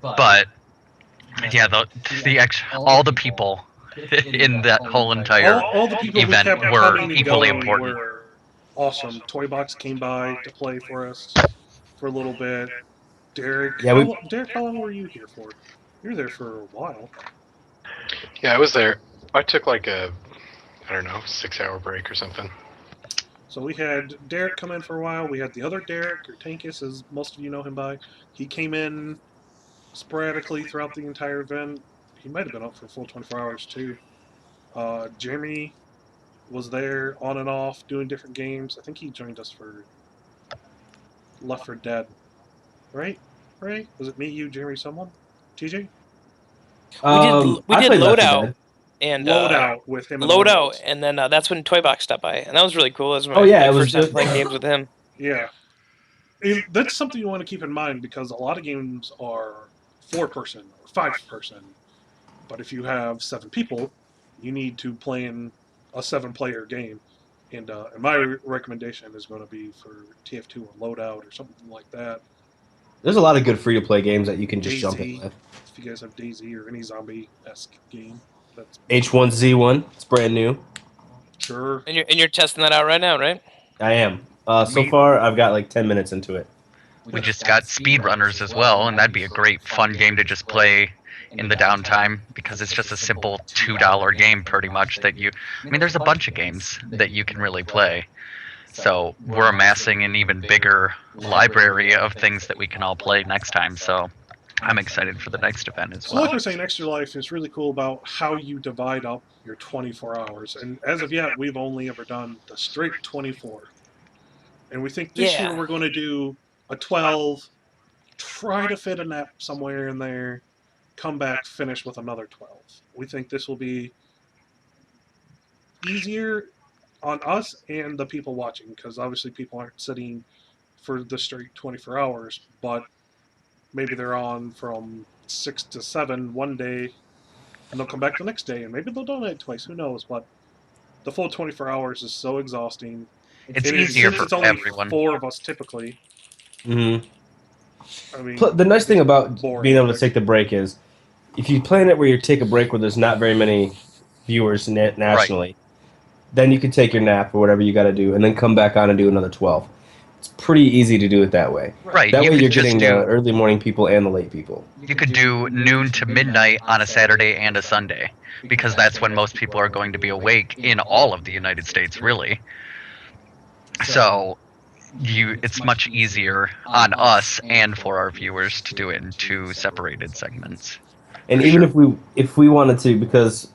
But yeah, all the people in that whole entire All the people event who kept were coming and equally going important. were awesome. Toybox came by to play for us for a little bit. Derek, Yeah, Derek, how long were you here for? You were there for a while. Yeah, I was there. I took like a, I don't know, 6-hour break or something. So we had Derek come in for a while. We had the other Derek, or Tankus, as most of you know him by. He came in sporadically throughout the entire event. He might have been up for a full 24 hours too. Jeremy was there on and off doing different games. I think he joined us for Left 4 Dead, right? Ray? Was it me, you, Jeremy, someone? TJ? We I did played Left 4 loadout Dead. and Loadout with him and loadout, Reynolds. and then that's when Toybox stopped by, and that was really cool. That was my Oh, yeah, like it was first time just- playing games with him. Yeah. And that's something you want to keep in mind because a lot of games are 4-person or 5-person. But if you have 7 people, you need to play in a 7-player game. And my recommendation is going to be for TF2 or Loadout or something like that. There's a lot of good free-to-play games that you can just jump in DayZ, with. if you guys have DayZ or any zombie-esque game, that's H1Z1, it's brand new. sure. And you're testing that out right now, right? I am. So We- far, I've got like 10 minutes into it. We just got speedrunners as well, and that'd be a great fun game to just play in the downtime because it's just a simple $2 game pretty much that you I mean there's a bunch of games that you can really play. So we're amassing an even bigger library of things that we can all play next time. So I'm excited for the next event as So like I well. was saying, Extra Life is really cool about how you divide up your 24 hours. And as of yet, we've only ever done the straight 24. And we think this year we're going to do a 12, try to fit a nap somewhere in there, come back, finish with another 12. We think this will be easier on us and the people watching because obviously people aren't sitting for the straight 24 hours, but maybe they're on from 6 to 7 one day and they'll come back the next day and maybe they'll donate twice. Who knows? But the full 24 hours is so exhausting. It's And easier since for it's only everyone. 4 of us typically, hmm I mean, The nice thing about boring being able to quick. take the break is if you plan it where you take a break where there's not very many viewers nationally, then you can take your nap or whatever you got to do and then come back on and do another 12. It's pretty easy to do it that way. Right, That you way could you're just getting do the early morning people and the late people. you could do noon to midnight on a Saturday and a Sunday because that's when most people are going to be awake in all of the United States, really. So it's much easier on us and for our viewers to do it in 2 separated segments. And For even sure. if we wanted to, because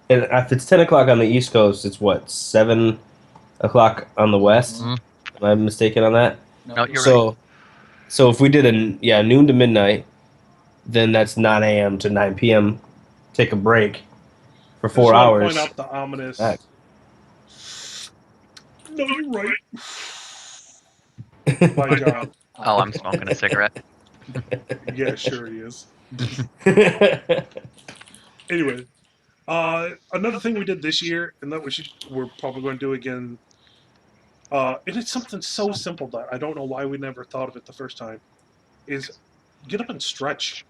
if it's 10 o'clock on the East Coast, it's what, 7 o'clock on the West? Mhm. Am I mistaken on that? No, you're so, right. So if we did noon to midnight, then that's 9 a.m. to 9 p.m. Take a break for I just 4 want to hours. point out the ominous. Back. No, you're right. By John. Oh, I'm smoking a cigarette. Yeah, sure he is. Anyway, another thing we did this year, and that we're probably going to do again, and it's something so simple that I don't know why we never thought of it the first time. is get up and stretch.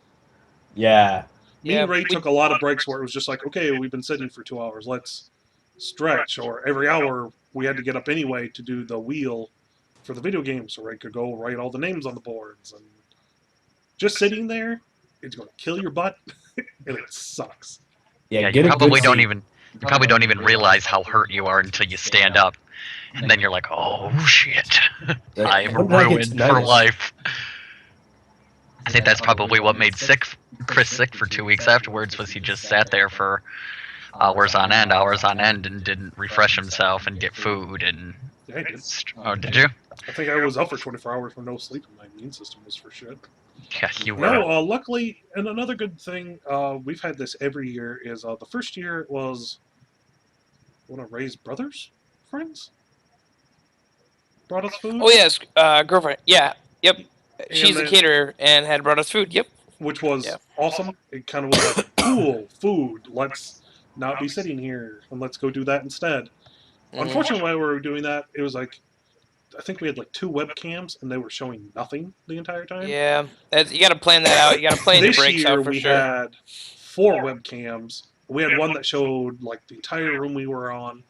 Yeah. Me Yeah, and Ray we- took a lot of breaks where it was just like, okay, we've been sitting for 2 hours, let's stretch. Or every hour we had to get up anyway to do the wheel for the video game, so Ray could go write all the names on the boards. And just sitting there, it's going to kill your butt, and it sucks. Yeah, Yeah, get you a good probably seat. don't even realize how hurt you are until you stand up, and then you're like, oh shit, Like, I'm when did I get ruined for tinnitus? life. I think that's probably what made Chris sick for 2 weeks afterwards. Was he just sat there for hours on end, and didn't refresh himself and get food and. Yeah, I did. Oh, did you? I think I was up for 24 hours with no sleep, and my immune system was for shit. Yeah, you were. No, luckily, and another good thing, we've had this every year, is the first year it was one of Ray's brothers' friends brought us food. Oh yes, girlfriend. Yeah, yep. She's a then- caterer and had brought us food. Yep. which was Yeah. awesome. It kind of was like, cool, food, let's not be sitting here, and let's go do that instead. Mhm. Unfortunately, while we were doing that, it was like, I think we had like 2 webcams, and they were showing nothing the entire time. Yeah, you got to plan that out. You got to plan your This breaks year out for we sure. had 4 webcams. We had one that showed like the entire room we were on,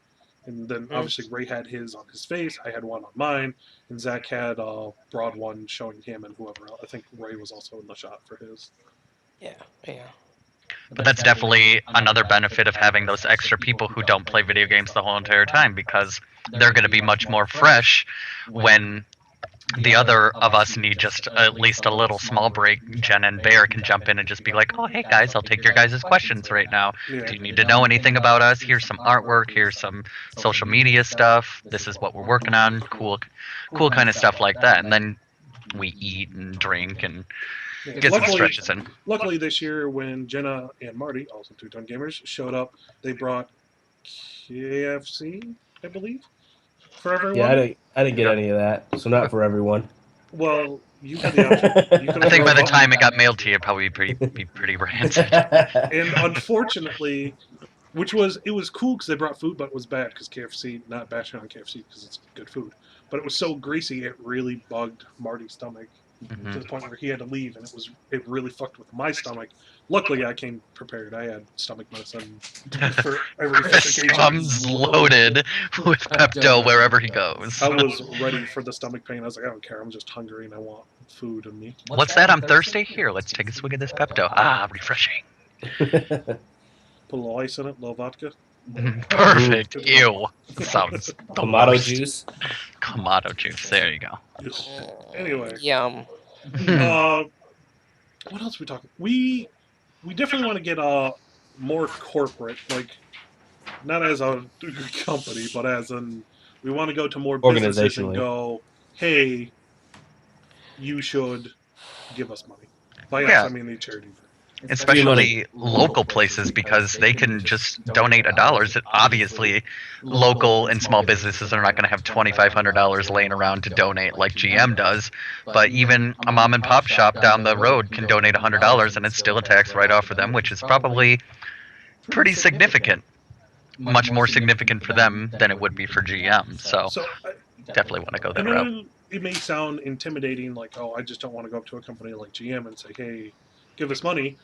and then obviously Ray had his on his face. I had one on mine, and Zach had a broad one showing him and whoever else. I think Ray was also in the shot for his. Yeah. But that's definitely another benefit of having those extra people who don't play video games the whole entire time, because they're going to be much more fresh when the other of us need just at least a little small break. Jen and Bear can jump in and just be like, oh, hey guys, I'll take your guys' questions right now. Yeah. Do you need to know anything about us? Here's some artwork, here's some social media stuff, this is what we're working on, cool kind of stuff like that. And then we eat and drink and Yeah. get some stretches in. Luckily, this year when Jenna and Marty, also 2-Ton Gamers, showed up, they brought KFC, I believe, for everyone. Yeah, I didn't get any of that, so not for everyone. Well, you had the option. You could I think by the have time it got mailed to you, it'd probably be pretty rancid. and unfortunately, it was cool because they brought food, but it was bad because KFC, not bashing on KFC because it's good food, but it was so greasy it really bugged Marty's stomach to the point where he had to leave, and it really fucked with my stomach. Luckily, I came prepared. I had stomach medicine for every Chris occasion. comes loaded with Pepto wherever he goes. I was ready for the stomach pain. I was like, I don't care. I'm just hungry and I want food in me. What's that? I'm thirsty. Here, let's take a swig of this Pepto. Ah, refreshing. Put a little ice in it, a little vodka. Perfect. Ew. Sounds the Tomato worst. juice. Kamado juice. There you go. Anyway, Yum. what else are we talking? We definitely want to get more corporate, like not as a company, but as an we want to go to more businesses and Organizationally. go, hey, you should give us money. By Yeah. us, I mean the charity. Especially local places, because they can just donate $1. Obviously, local and small businesses are not going to have $2,500 laying around to donate like GM does. But even a mom and pop shop down the road can donate $100, and it's still a tax write-off for them, which is probably pretty significant. Much more significant for them than it would be for GM. So definitely want to go that I route. know it may sound intimidating, like, oh, I just don't want to go up to a company like GM and say, hey, give us money.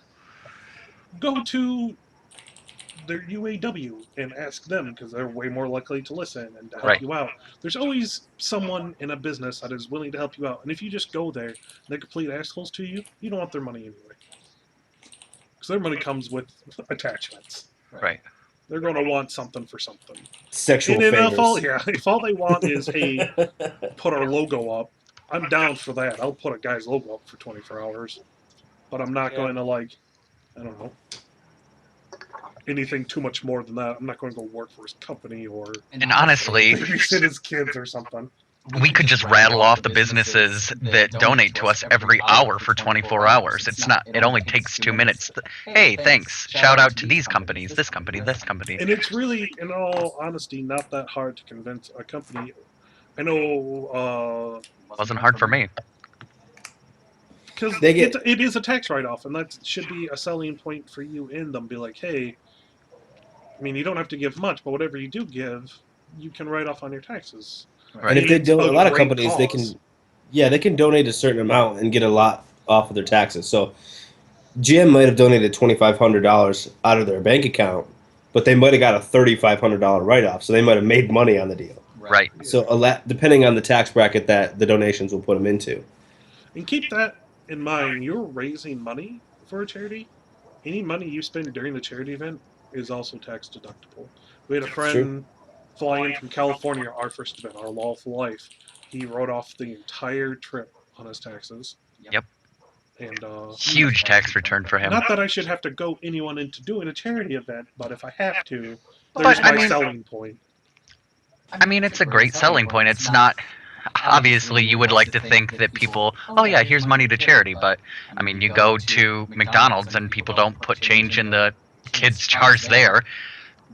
Go to their UAW and ask them, because they're way more likely to listen and to help Right. you out. There's always someone in a business that is willing to help you out. And if you just go there and they're complete assholes to you, you don't want their money anyway. Because their money comes with attachments. Right. They're going to want something for something. Sexual And favors. if all they want is, hey, put our logo up, I'm down for that. I'll put a guy's logo up for 24 hours. But I'm not going to, like, I don't know, anything too much more than that. I'm not going to go work for his company or And honestly, babysit his kids or something. we could just rattle off the businesses that donate to us every hour for 24 hours. It only takes 2 minutes. Hey, thanks. Shout out to these companies, this company, this company. And it's really, in all honesty, not that hard to convince a company. I know, Wasn't hard for me. because They get- it is a tax write-off, and that should be a selling point for you in them. Be like, hey, I mean, you don't have to give much, but whatever you do give, you can write off on your taxes. And if they It's do, a lot of great companies, they cause. can, yeah, they can donate a certain amount and get a lot off of their taxes. So Jim might have donated $2,500 out of their bank account, but they might have got a $3,500 write-off. So they might have made money on the deal. Right. So depending on the tax bracket that the donations will put them into. And keep that in mind. You're raising money for a charity. Any money you spend during the charity event is also tax deductible. We had a friend fly in from California, our first event, our Lawful Life. He wrote off the entire trip on his taxes. Yep. And Huge tax return for him. not that I should have to go anyone into doing a charity event, but if I have to, But, there's I my mean- selling point. I mean, it's a great selling point. It's not. Obviously, you would like to think that people, oh yeah, here's money to charity, but I mean, you go to McDonald's and people don't put change in the kids' jars there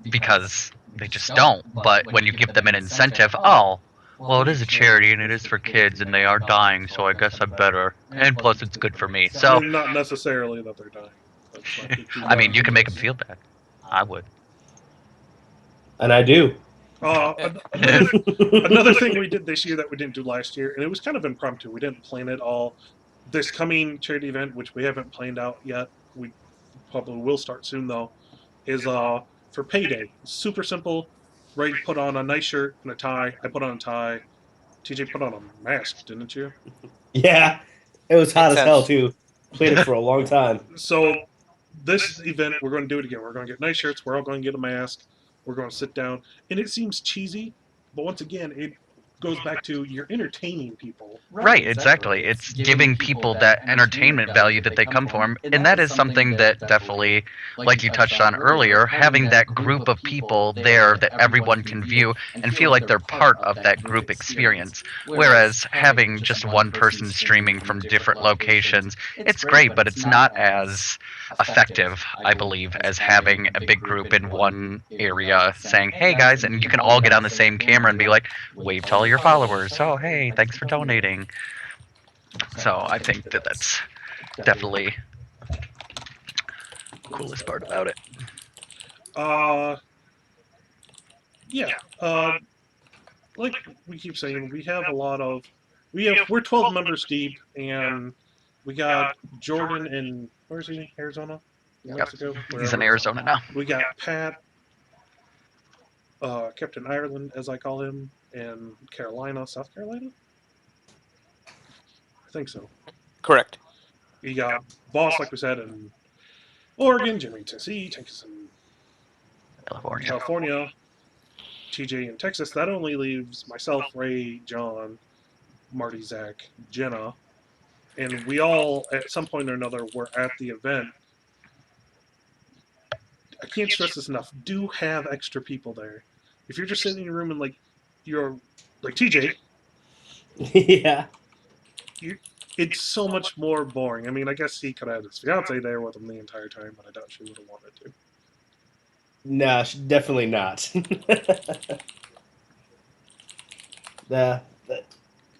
because they just don't. But when you give them an incentive, oh, well, it is a charity and it is for kids and they are dying, so I guess I better. And plus, it's good for me. So, And not necessarily that they're dying. Let's not get too I mean, much you can into make them this. feel bad. I would. And I do. Another thing we did this year that we didn't do last year, and it was kind of impromptu. We didn't plan it all. This coming charity event, which we haven't planned out yet, we probably will start soon though, is for payday. Super simple. Ray put on a nice shirt and a tie. I put on a tie. TJ put on a mask, didn't you? Yeah. It was hot as Makes hell, sense. too. Played it for a long time. So this event, we're going to do it again. We're going to get nice shirts. We're all going to get a mask. We're going to sit down, and it seems cheesy, but once again, it goes back to you're entertaining people. Right, exactly. It's giving people that entertainment value that they come for, and that is something that definitely, like you touched on earlier, having that group of people there that everyone can view and feel like they're part of that group experience. Whereas having just one person streaming from different locations, it's great, but it's not as effective, I believe, as having a big group in one area saying, hey guys, and you can all get on the same camera and be like, wave to all your followers. Oh, hey, thanks for donating. So I think that that's definitely the coolest part about it. Yeah. Like we keep saying, we have a lot of, we're 12 members deep, and we got Jordan in, where's he? Arizona, Mexico. He's in wherever. Arizona now. We got Pat, Captain Ireland, as I call him, in Carolina, South Carolina. I think so. Correct. We got Boss, like we said, in Oregon, Jimmy in Tennessee, Texas in California. California, TJ in Texas. That only leaves myself, Ray, John, Marty, Zach, Jenna, and we all, at some point or another, were at the event. I can't stress this enough. Do have extra people there. If you're just sitting in your room and you're like TJ, Yeah. it's so much more boring. I mean, I guess he could have had his fiance there with him the entire time, but I doubt she would have wanted to. No, definitely not.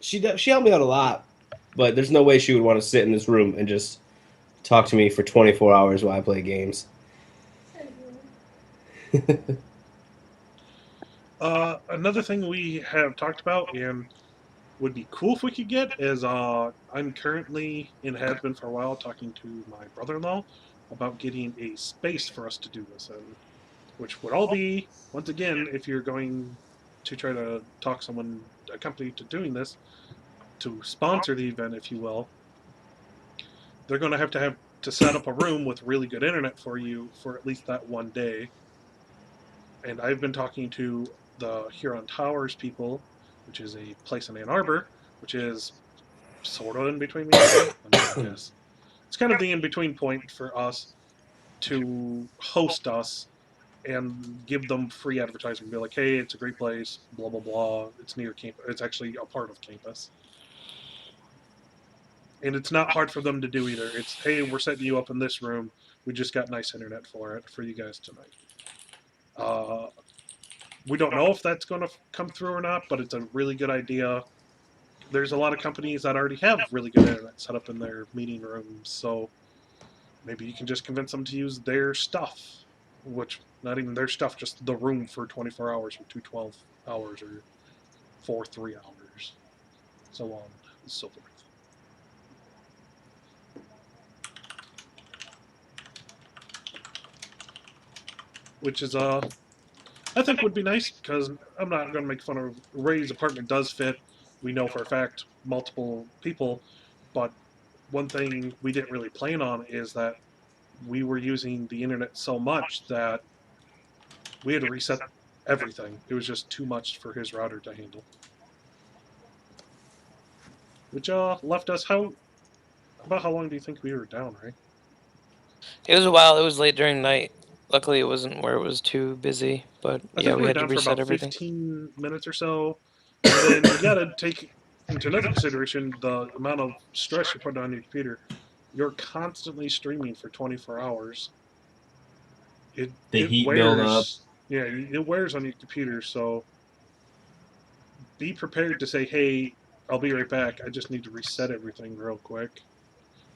She helped me out a lot, but there's no way she would want to sit in this room and just talk to me for 24 hours while I play games. Another thing we have talked about and would be cool if we could get is I'm currently, and have been for a while, talking to my brother-in-law about getting a space for us to do this in, which would all be, once again, if you're going to try to talk a company to doing this, to sponsor the event, if you will, they're going to have to set up a room with really good internet for you for at least that one day. And I've been talking to the Huron Towers people, which is a place in Ann Arbor, which is sort of in between me and I guess. It's kind of the in-between point for us to host us and give them free advertising. Be like, hey, it's a great place, blah, blah, blah. It's near campus. It's actually a part of campus. And it's not hard for them to do either. It's, hey, we're setting you up in this room. We just got nice internet for you guys tonight. We don't know if that's going to come through or not, but it's a really good idea. There's a lot of companies that already have really good internet set up in their meeting rooms, so maybe you can just convince them to use their stuff, which, not even their stuff, just the room for 24 hours or 12 hours or for 3 hours, so on and so forth. which is I think would be nice because I'm not going to make fun of Ray's apartment. Does fit. We know for a fact multiple people, but one thing we didn't really plan on is that we were using the internet so much that we had to reset everything. It was just too much for his router to handle. Which left us about how long do you think we were down, right? It was a while. It was late during night. Luckily, it wasn't where it was too busy. But I yeah, think we we were had to down for reset about everything. 15 minutes or so. And then you got to take into another consideration the amount of stress you're putting on your computer. You're constantly streaming for 24 hours. The It heat buildup. wears. Yeah, it wears on your computer. So be prepared to say, "Hey, I'll be right back. I just need to reset everything real quick."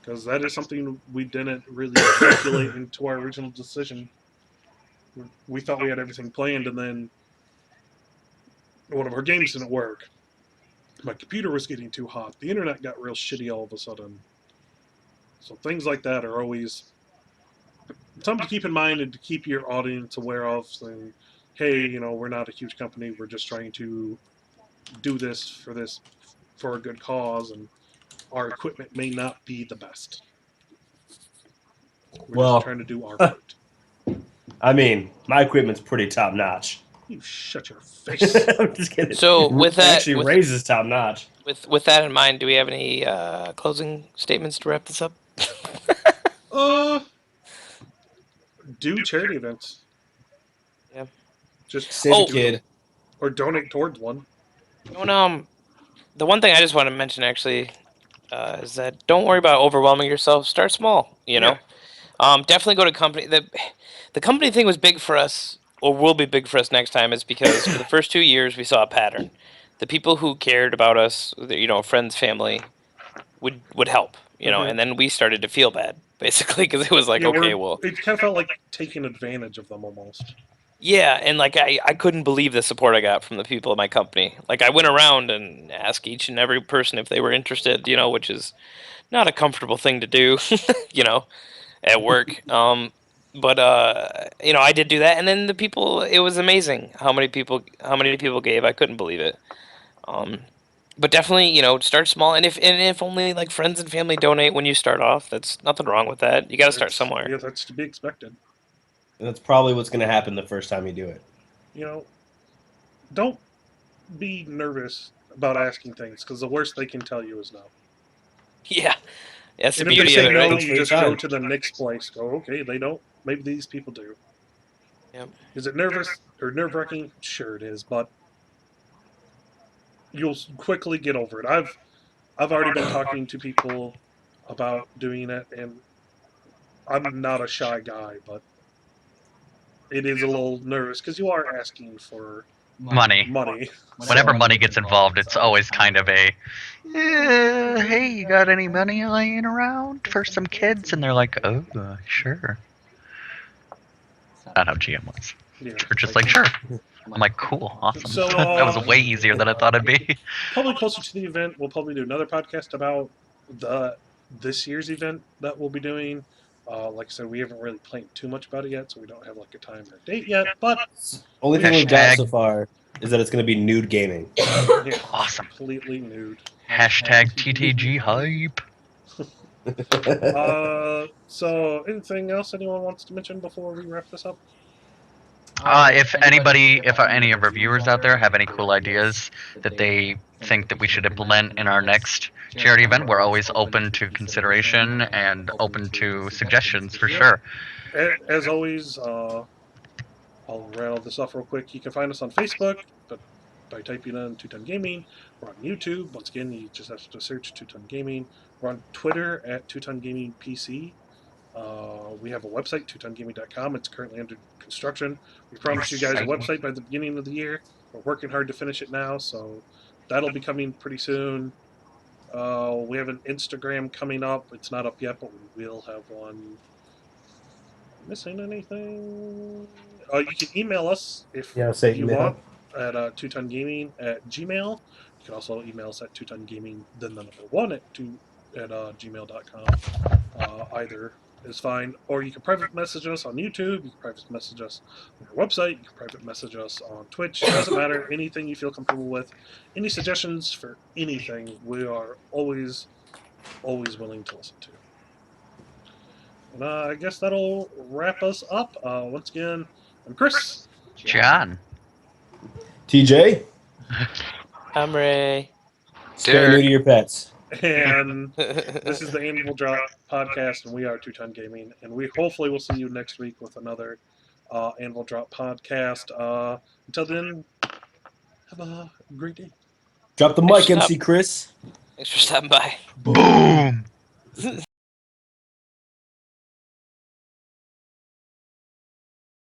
Because that is something we didn't really calculate into our original decision. We thought we had everything planned, and then one of our games didn't work. My computer was getting too hot. The internet got real shitty all of a sudden. So things like that are always something to keep in mind and to keep your audience aware of. Saying, "Hey, we're not a huge company. We're just trying to do this for a good cause, and our equipment may not be the best. We're just Well, trying to do our part." I mean, my equipment's pretty top notch. You shut your face. I'm just kidding. So with that, Actually, Ray's is top notch. with that in mind, do we have any closing statements to wrap this up? Uh, do charity events. Yeah. Just Save Oh. a kid. or donate towards one. The one thing I just want to mention actually is that don't worry about overwhelming yourself. Start small. Definitely go to company. The company thing was big for us, or will be big for us next time, is because for the first 2 years we saw a pattern. The people who cared about us, friends, family, would help. Mhm. And then we started to feel bad, basically, because it was like, Yeah, okay, well, it kind of felt like taking advantage of them almost. yeah, and like I couldn't believe the support I got from the people at my company. Like I went around and asked each and every person if they were interested, which is not a comfortable thing to do, at work. But I did do that, and then the people, it was amazing how many people gave. I couldn't believe it. But definitely, start small, and if only like friends and family donate when you start off, that's nothing wrong with that. You got to start somewhere. Yeah, that's to be expected. And that's probably what's going to happen the first time you do it. Don't be nervous about asking things because the worst they can tell you is no. Yeah, that's the And if they beauty of say it, no, right? you just go to the next place. Go, okay, they don't. Maybe these people do. Yep. Is it nervous or nerve-wracking? Sure, it is, but you'll quickly get over it. I've already been talking to people about doing it, and I'm not a shy guy, but it is a little nervous because you are asking for Money. money. Whenever money gets involved, it's always kind of a, hey, you got any money laying around for some kids? And they're like, oh, sure. Not how GM was. Yeah. We're just like, sure. I'm like, cool, awesome. So, that was way easier than I thought it'd be. Probably closer to the event, we'll probably do another podcast about this year's event that we'll be doing. Like I said, we haven't really planned too much about it yet, so we don't have like a time or a date yet. But Only thing we've got Hashtag- so far is that it's going to be nude gaming. yeah, Awesome. completely nude. Hashtag TTG hype. So anything else anyone wants to mention before we wrap this up? If any of our viewers out there have any cool ideas that they think that we should implement in our next charity event, we're always open to consideration and open to suggestions for sure. As always, I'll rattle this off real quick. You can find us on Facebook, but by typing in 2-Ton Gaming. We're on YouTube. Once again, you just have to search 2-Ton Gaming. We're on Twitter at 2-Ton Gaming PC. We have a website, 2tongaming.com. It's currently under construction. We promised you guys a website by the beginning of the year. We're working hard to finish it now, so that'll be coming pretty soon. We have an Instagram coming up. It's not up yet, but we will have one. Missing anything? You can email us if you want at 2tongaming at gmail. You can also email us at 2tongaming, then the number 1 at gmail.com. Either is fine. Or you can private message us on YouTube. You can private message us on our website. You can private message us on Twitch. Doesn't matter. Anything you feel comfortable with. Any suggestions for anything, we are always willing to listen to. And I guess that'll wrap us up. Once again, I'm Chris. John. TJ, I'm Ray. stay new to your pets. And this is the Anvil Drop podcast, and we are Two Ton Gaming. And we hopefully will see you next week with another Anvil Drop podcast. Until then, have a great day. Drop the mic, MC Chris. Thanks for stopping by. Boom.